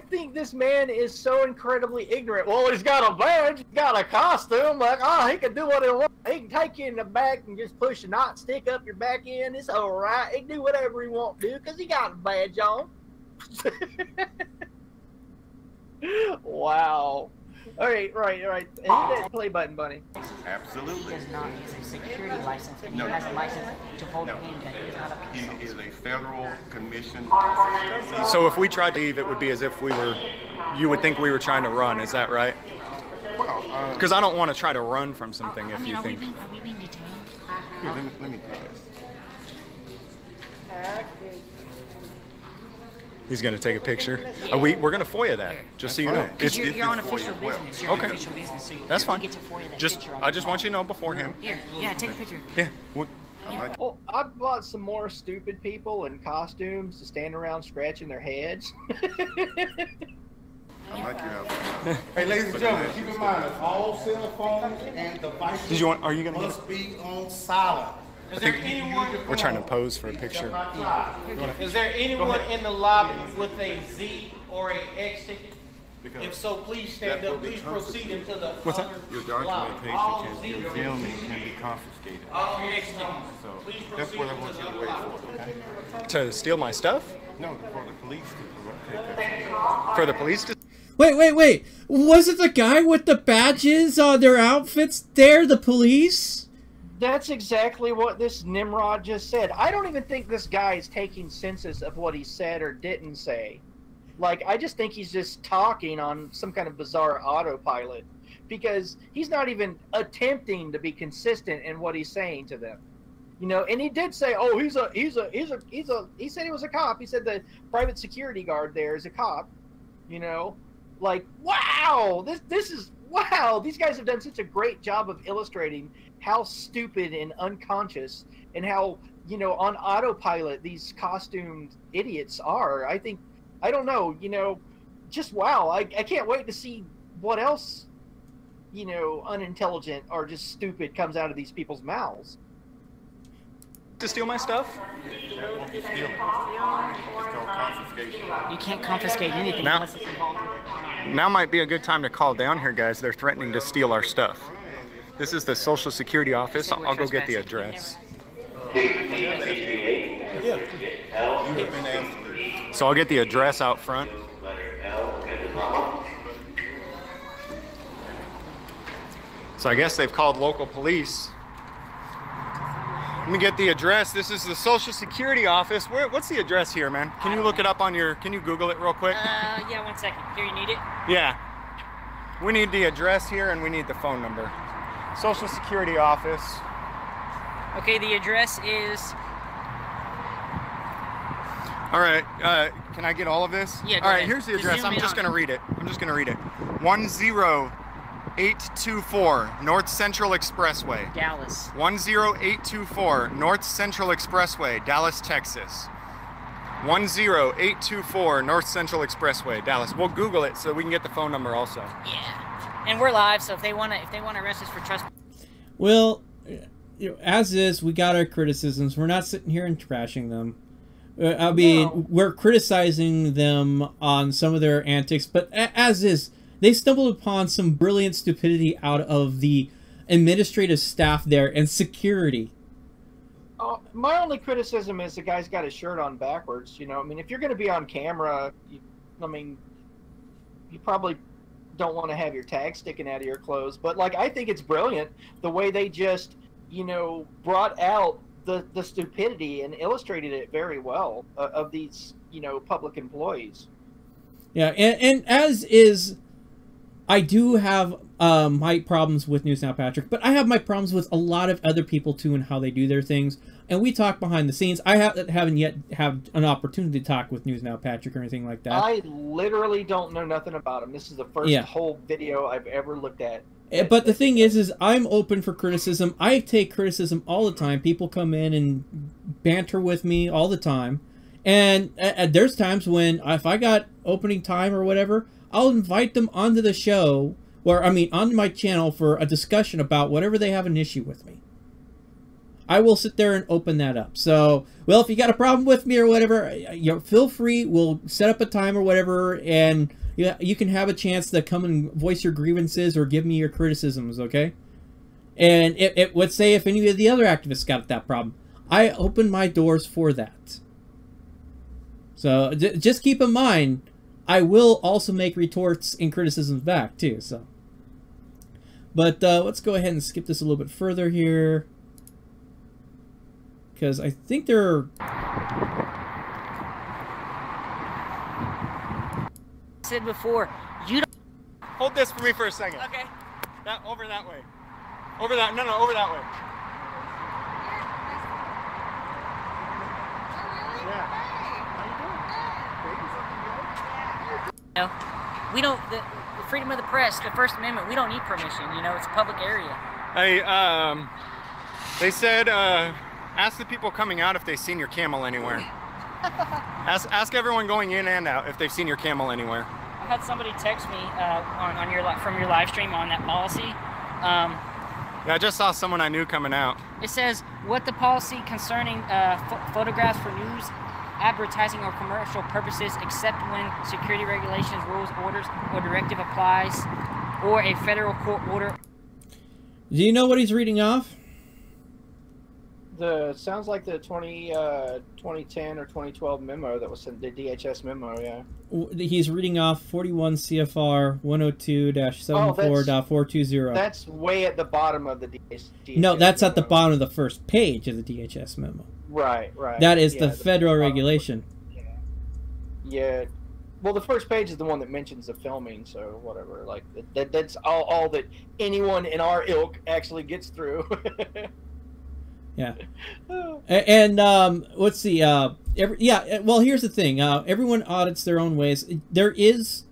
think this man is so incredibly ignorant. Well, he's got a badge, he's got a costume. Like, oh, he can do what he wants. He can take you in the back and just push a knot, stick up your back end. It's all right. He can do whatever he wants to do because he got a badge on. Wow. All right. Hit that play button, Bunny. Absolutely. He does not. He has a security license, and he has a license to hold a handgun. He's not a police He officer. is a federal commissioned. So if we tried to leave, it would be as if we were. You would think we were trying to run. Is that right? Well, Because I don't want to try to run from something if you Are we think. being detained? here, let me do this. He's gonna take a picture. We're gonna FOIA that, just so you know. Because It's, you're on official business. You're on Okay. official business, so that's you fine. get to FOIA that Just, picture on I the just phone. want you to know beforehand. Here, yeah, take a picture. Yeah. Well, I bought some more stupid people in costumes to stand around scratching their heads. I like your outfit. Hey, ladies and gentlemen, keep in mind that all cell phones and devices Did you want? Are you gonna? must be on silent. I think we're trying to pose for a picture. Is there anyone in the lobby with a Z or a X ticket? If so, please stand up. Please proceed into the What's that? Your lobby. All documentation Z can, your filming can be confiscated. all X tickets. So Please that's proceed what I into want you the to wait lobby. for, okay? To steal my stuff? No, for the police to take that. For the police to? Wait. Was it the guy with the badges on their outfits there, the police? That's exactly what this Nimrod just said. I don't even think this guy is taking census of what he said or didn't say. Like, I just think he's just talking on some kind of bizarre autopilot, because he's not even attempting to be consistent in what he's saying to them. You know, and he did say, "Oh, he said he was a cop." He said the private security guard there is a cop. You know, like, wow, this is wow. These guys have done such a great job of illustrating how stupid and unconscious and how, you know, on autopilot these costumed idiots are. I think, I don't know, you know, just wow. I can't wait to see what else, you know, unintelligent or just stupid comes out of these people's mouths. To steal my stuff? You can't confiscate anything unless it's involved. Now might be a good time to call down here, guys. They're threatening to steal our stuff. This is the Social Security office. I'll go get the address. So I'll get the address out front. So I guess they've called local police. Let me get the address. This is the Social Security office. What's the address here, man? Can you look it up on your, can you Google it real quick? Yeah, 1 second. Here, you need it? Yeah. We need the address here and we need the phone number. Social Security office. Okay, the address is... All right, can I get all of this? Yeah, all right, here's the address. I'm just gonna read it. 10824 North Central Expressway. Dallas. 10824 North Central Expressway, Dallas, Texas. 10824 North Central Expressway, Dallas. We'll Google it so we can get the phone number also. Yeah. And we're live, so if they want to arrest us for trespassing. Well, you know, as is, we got our criticisms. We're not sitting here and trashing them. I mean, we're criticizing them on some of their antics, but as is, they stumbled upon some brilliant stupidity out of the administrative staff there and security. My only criticism is the guy's got his shirt on backwards. You know, I mean, if you're going to be on camera, you probably don't want to have your tag sticking out of your clothes. But, like, I think it's brilliant the way they just, you know, brought out the stupidity and illustrated it very well of these, you know, public employees. Yeah, and as is, I do have my problems with News Now Patrick, but I have my problems with a lot of other people too and how they do their things. And we talk behind the scenes. I haven't yet had an opportunity to talk with News Now Patrick or anything like that. I literally don't know nothing about him. This is the first whole video I've ever looked at. But the thing is I'm open for criticism. I take criticism all the time. People come in and banter with me all the time. And there's times when, if I got opening time or whatever, I'll invite them onto the show, or I mean, onto my channel for a discussion about whatever they have an issue with me. I will sit there and open that up. So, well, if you got a problem with me or whatever, you know, feel free. We'll set up a time or whatever, and you can have a chance to come and voice your grievances or give me your criticisms, okay? And let's say if any of the other activists got that problem, I open my doors for that. So just keep in mind, I will also make retorts and criticisms back too. So, but let's go ahead and skip this a little bit further here, because I think there are... said before, you don't... Hold this for me for a second. Okay. Over that way. Over that, no, over that way. You know, we don't, the freedom of the press, the First Amendment, we don't need permission, you know, it's a public area. Hey, they said, ask the people coming out if they've seen your camel anywhere. Ask everyone going in and out if they've seen your camel anywhere. I had somebody text me from your live stream on that policy. Yeah, I just saw someone I knew coming out. It says, what the policy concerning photographs for news, advertising, or commercial purposes, except when security regulations, rules, orders, or directive applies, or a federal court order. Do you know what he's reading off? Sounds like the 2010 or 2012 memo that was sent, the DHS memo, yeah. He's reading off 41 CFR 102-74.420. That's way at the bottom of the DHS No, that's memo. at the bottom of the first page of the DHS memo. Right. That is the federal regulation. Yeah. Well, the first page is the one that mentions the filming, so whatever. Like that's all that anyone in our ilk actually gets through. Yeah. And let's see. Well, here's the thing. Everyone audits their own ways. There is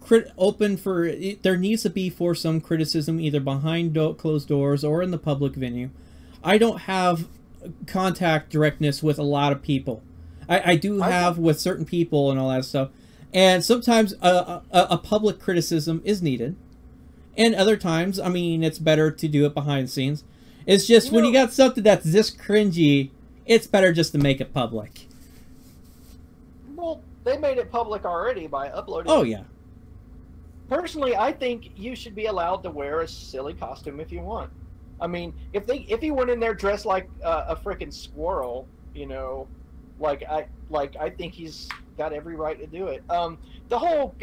there needs to be for some criticism either behind closed doors or in the public venue. I don't have contact directness with a lot of people. I do have with certain people and all that stuff. And sometimes a public criticism is needed. And other times, I mean, it's better to do it behind the scenes. It's just when you got something that's this cringy, it's better just to make it public. Well, they made it public already by uploading. Oh, yeah. Personally, I think you should be allowed to wear a silly costume if you want. I mean, if he went in there dressed like a freaking squirrel, you know, I think he's got every right to do it. The whole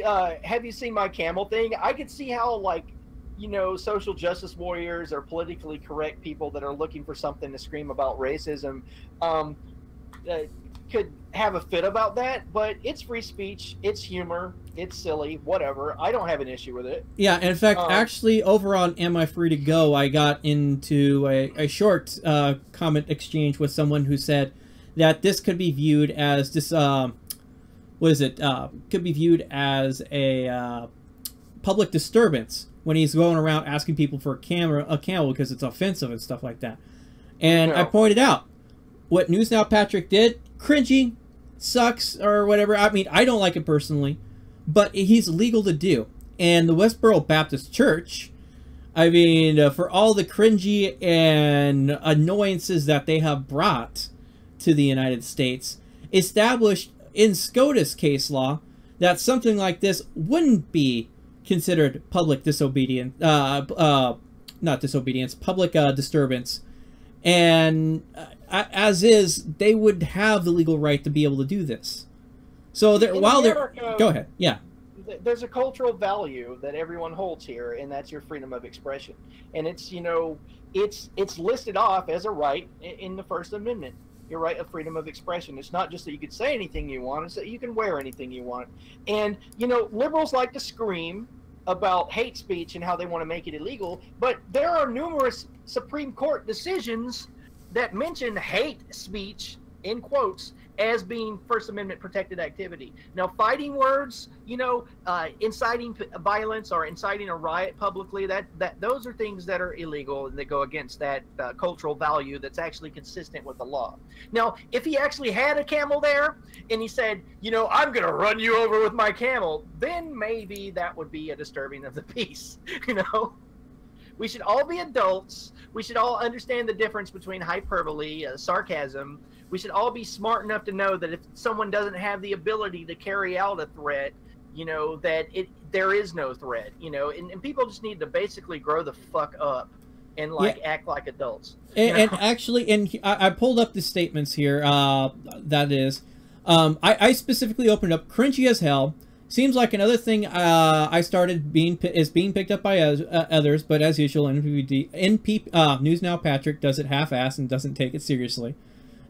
have you seen my camel thing? I could see how, like, you know, social justice warriors or politically correct people that are looking for something to scream about racism could have a fit about that, but it's free speech, it's humor, it's silly, whatever. I don't have an issue with it. Yeah, and in fact, actually, over on Am I Free to Go, I got into a short comment exchange with someone who said that this could be viewed as this, could be viewed as a public disturbance when he's going around asking people for a camel because it's offensive and stuff like that. And I pointed out what News Now Patrick did, cringy, sucks, or whatever. I mean, I don't like it personally, but he's legal to do. And the Westboro Baptist Church, I mean, for all the cringy and annoyances that they have brought to the United States, established in SCOTUS case law that something like this wouldn't be considered public disobedience, not disobedience, public disturbance. And as is, they would have the legal right to be able to do this. So while they're... Go ahead, yeah. There's a cultural value that everyone holds here, and that's your freedom of expression. And it's, you know, it's listed off as a right in the First Amendment. Your right of freedom of expression. It's not just that you can say anything you want, it's that you can wear anything you want. And, you know, liberals like to scream about hate speech and how they want to make it illegal, but there are numerous Supreme Court decisions that mention hate speech, in quotes, as being First Amendment protected activity. Now, fighting words, you know, inciting violence or inciting a riot publicly, those are things that are illegal and that go against that cultural value that's actually consistent with the law. Now, if he actually had a camel there and he said, you know, I'm going to run you over with my camel, then maybe that would be a disturbing of the peace, you know? We should all be adults. We should all understand the difference between hyperbole, sarcasm. We should all be smart enough to know that if someone doesn't have the ability to carry out a threat, you know, that there is no threat, you know, and people just need to basically grow the fuck up and, like, act like adults. And actually, I pulled up the statements here, that is, I specifically opened up cringy as hell. Seems like another thing I started being picked up by others, but as usual, News Now Patrick does it half-assed and doesn't take it seriously.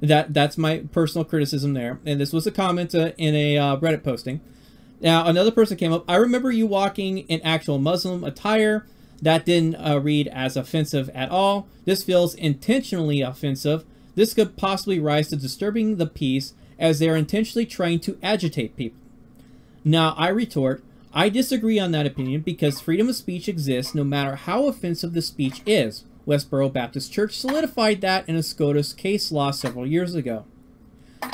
That's my personal criticism there. And this was a comment in a Reddit posting. Now, another person came up. I remember you walking in actual Muslim attire. That didn't read as offensive at all. This feels intentionally offensive. This could possibly rise to disturbing the peace as they're intentionally trying to agitate people. Now, I retort, I disagree on that opinion because freedom of speech exists no matter how offensive the speech is. Westboro Baptist Church solidified that in a SCOTUS case law several years ago.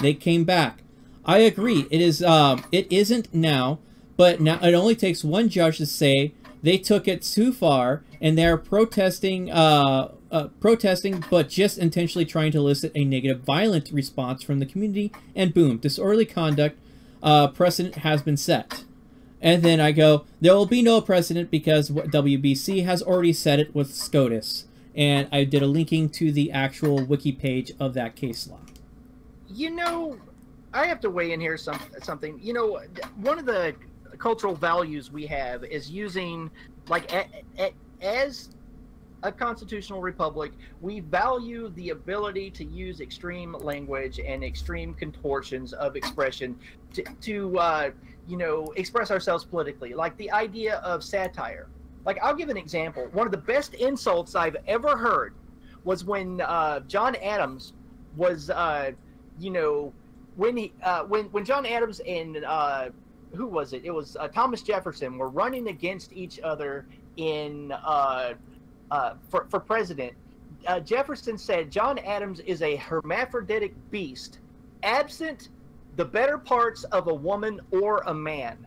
They came back. I agree. It isn't now, but now it only takes one judge to say they took it too far and they're protesting, but just intentionally trying to elicit a negative, violent response from the community, and boom, disorderly conduct precedent has been set. And then I go, there will be no precedent because WBC has already said it with SCOTUS. and I did a linking to the actual wiki page of that case law. You know, I have to weigh in here something. You know, one of the cultural values we have is using, like, as a constitutional republic, we value the ability to use extreme language and extreme contortions of expression to you know, express ourselves politically. Like the idea of satire. Like, I'll give an example. One of the best insults I've ever heard was when John Adams was, you know, when John Adams and who was it? It was Thomas Jefferson were running against each other in for president. Jefferson said John Adams is a hermaphroditic beast, absent the better parts of a woman or a man.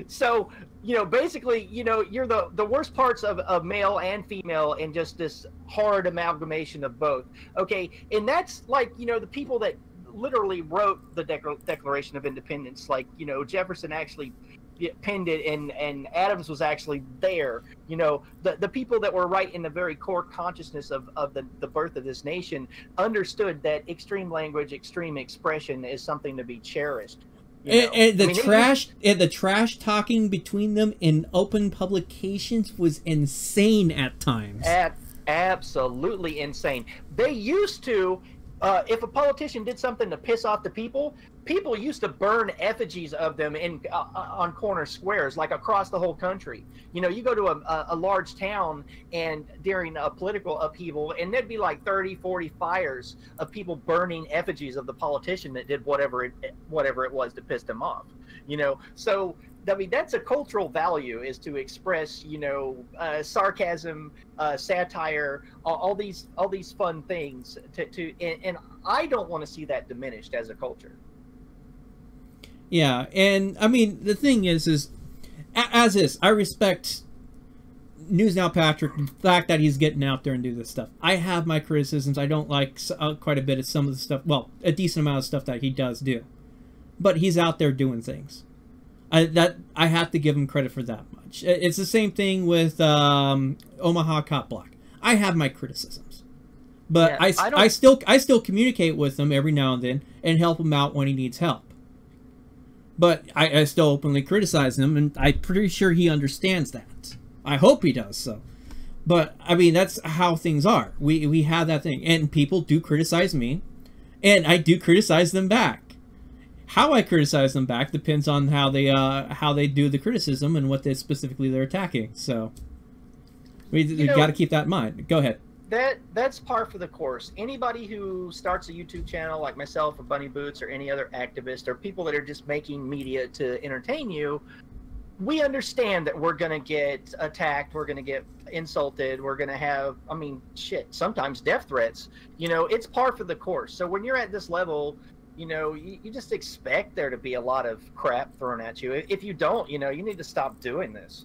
So, you know, basically, you know, you're the worst parts of male and female and just this hard amalgamation of both. Okay, and that's like, you know, the people that literally wrote the Declaration of Independence. Like, you know, Jefferson actually penned it, and Adams was actually there. You know, the people that were right in the very core consciousness of the birth of this nation understood that extreme language, extreme expression is something to be cherished. And the trash talking between them in open publications was insane at times. Absolutely insane. They used to, if a politician did something to piss off the people used to burn effigies of them in on corner squares, like across the whole country. You know, you go to a large town and during a political upheaval, and there'd be like 30, 40 fires of people burning effigies of the politician that did whatever it was to piss them off. You know, so I mean, that's a cultural value, is to express, you know, sarcasm, satire, all these fun things and I don't want to see that diminished as a culture. Yeah, and I mean, the thing is I respect News Now Patrick, the fact that he's getting out there and do this stuff. I have my criticisms. I don't like quite a bit of some of the stuff, well, a decent amount of stuff that he does do. But he's out there doing things. I have to give him credit for that much. It's the same thing with Omaha Cop Block. I have my criticisms. But yeah, I still communicate with him every now and then and help him out when he needs help. But I still openly criticize him, and I'm pretty sure he understands that. I hope he does so. But, I mean, that's how things are. We have that thing. And people do criticize me, and I do criticize them back. How I criticize them back depends on how they do the criticism and what specifically they're attacking. So, we got to keep that in mind. Go ahead. That's par for the course. Anybody who starts a YouTube channel like myself or Bunny Boots or any other activist or people that are just making media to entertain you, we understand that we're going to get attacked, we're going to get insulted, we're going to have, I mean, shit, sometimes death threats. You know, it's par for the course. So when you're at this level, you know, you just expect there to be a lot of crap thrown at you. If you don't, you know, you need to stop doing this.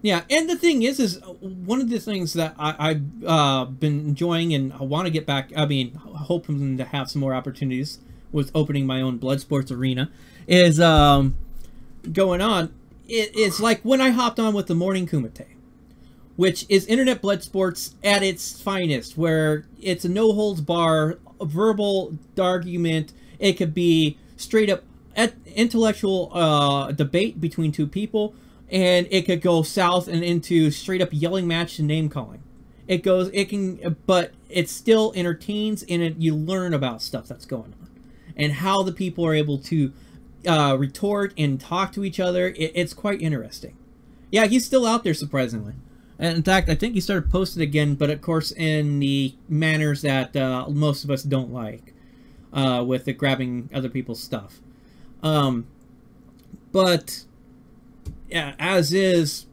Yeah, and the thing is one of the things that I've been enjoying and I want to get back, I mean, hoping to have some more opportunities with opening my own blood sports arena, is going on. It's like when I hopped on with the Morning Kumite, which is internet blood sports at its finest, where it's a no-holds-bar, verbal argument. It could be straight-up intellectual debate between two people, and it could go south and into straight up yelling match and name calling. But it still entertains, and you learn about stuff that's going on and how the people are able to retort and talk to each other. It's quite interesting. Yeah, he's still out there, surprisingly. And in fact, I think he started posting again, but of course in the manners that most of us don't like, with the grabbing other people's stuff. But yeah, as is,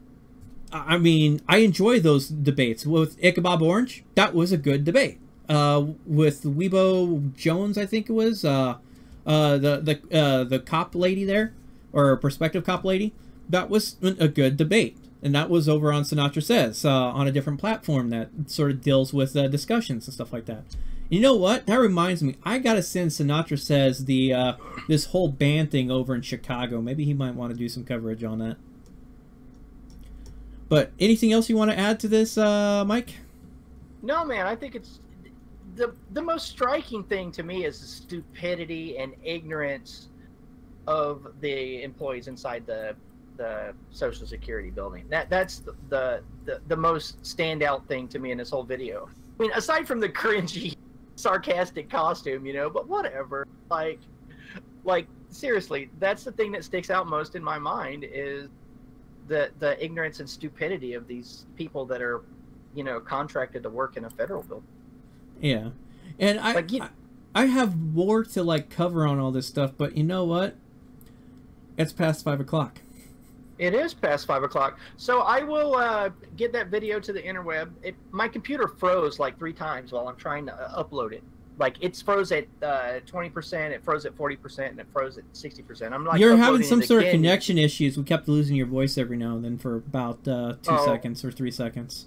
I mean, I enjoy those debates. With Ichabod Orange, that was a good debate. With Weibo Jones, I think it was, the cop lady there, or prospective cop lady, that was a good debate. And that was over on Sinatra Says, on a different platform that sort of deals with discussions and stuff like that. You know what? That reminds me, I gotta send Sinatra Says this whole band thing over in Chicago. Maybe he might want to do some coverage on that. But anything else you want to add to this, Mike? No, man, I think it's the most striking thing to me is the stupidity and ignorance of the employees inside the Social Security building. That's the most standout thing to me in this whole video. I mean, aside from the cringy, sarcastic costume, you know, but whatever. Like seriously, that's the thing that sticks out most in my mind is the ignorance and stupidity of these people that are, you know, contracted to work in a federal building. Yeah, and I have more to like cover on all this stuff, but you know what? It's past 5 o'clock. It is past 5 o'clock, so I will get that video to the interweb. My computer froze like 3 times while I'm trying to upload it. Like it's froze at 20%, it froze at 40%, and it froze at 60%. I'm like, you're having some sort of connection issues. We kept losing your voice every now and then for about 2 seconds or 3 seconds.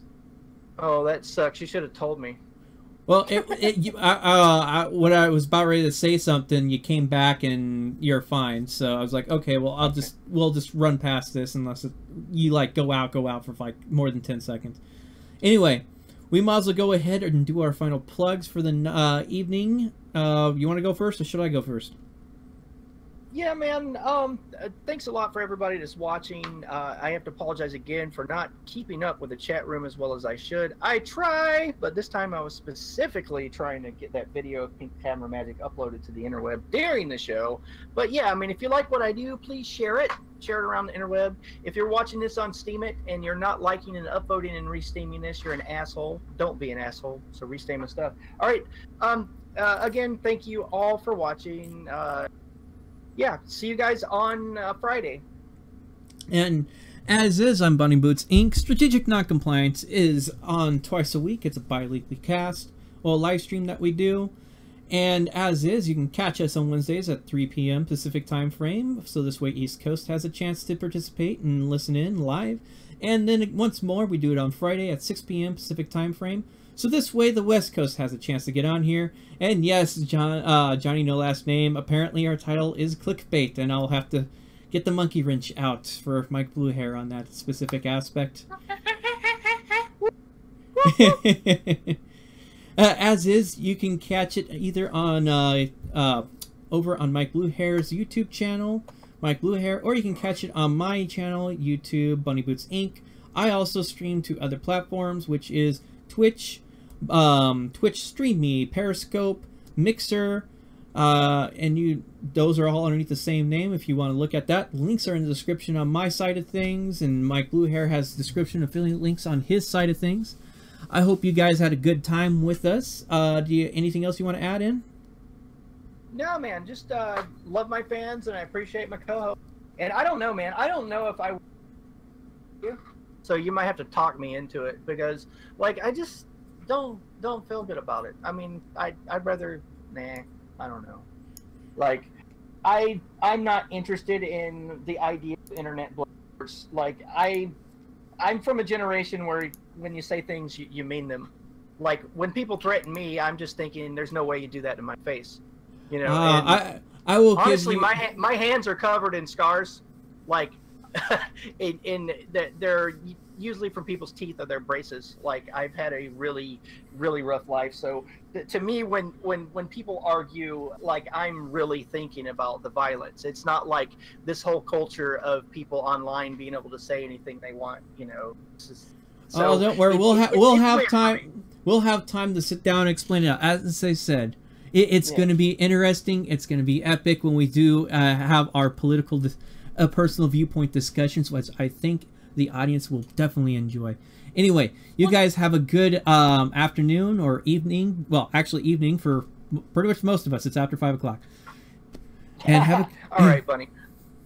Oh, that sucks. You should have told me. Well, when I was about ready to say something, you came back and you're fine. So I was like, okay, well, we'll just run past this unless you like go out for like more than 10 seconds. Anyway, we might as well go ahead and do our final plugs for the evening. You want to go first, or should I go first? Yeah, man. Thanks a lot for everybody that's watching. I have to apologize again for not keeping up with the chat room as well as I should. I try, but this time I was specifically trying to get that video of Pink Camera Magic uploaded to the interweb during the show. But yeah, I mean, if you like what I do, please share it. Share it around the interweb. If you're watching this on Steam It and you're not liking and upvoting and re-steaming this, you're an asshole. Don't be an asshole. So re-steam my stuff. All right. Again, thank you all for watching. Yeah, see you guys on Friday. And as is, I'm Bunny Boots Inc. Strategic Noncompliance is on twice a week. It's a bi-weekly cast, or a live stream that we do. And as is, you can catch us on Wednesdays at 3 p.m. Pacific time frame. So this way East Coast has a chance to participate and listen in live. And then once more, we do it on Friday at 6 p.m. Pacific time frame. So this way, the West Coast has a chance to get on here. And yes, Johnny No Last Name, apparently our title is clickbait, and I'll have to get the monkey wrench out for Mike Blue Hair on that specific aspect. As is, you can catch it either on over on Mike Blue Hair's YouTube channel, Mike Blue Hair, or you can catch it on my channel, YouTube, Bunny Boots Inc. I also stream to other platforms, which is Twitch, Twitch Stream Me, Periscope, Mixer, and those are all underneath the same name if you want to look at that. Links are in the description on my side of things, and Mike Blue Hair has description affiliate links on his side of things. I hope you guys had a good time with us. Anything else you want to add in? No, man, just love my fans, and I appreciate my co-host. And I don't know, man, I don't know if I... So you might have to talk me into it, because, like, I just don't feel good about it. I mean, I'd rather, nah, I don't know. Like, I'm not interested in the idea of internet bloggers. Like, I'm from a generation where when you say things, you mean them. Like, when people threaten me, I'm just thinking, there's no way you do that to my face. You know, I will honestly, give you... my hands are covered in scars. Like, they're usually from people's teeth or their braces. Like, I've had a really, really rough life. So to me, when people argue, like, I'm really thinking about the violence. It's not like this whole culture of people online being able to say anything they want, you know. So don't worry, we'll have time. We'll have time to sit down and explain it out. As I said, it's going to be interesting. It's going to be epic when we do have our political, personal viewpoint discussions, which I think the audience will definitely enjoy. Anyway, you guys have a good afternoon or evening. Well, actually evening for pretty much most of us. It's after 5 o'clock. And have a, all right, Bunny.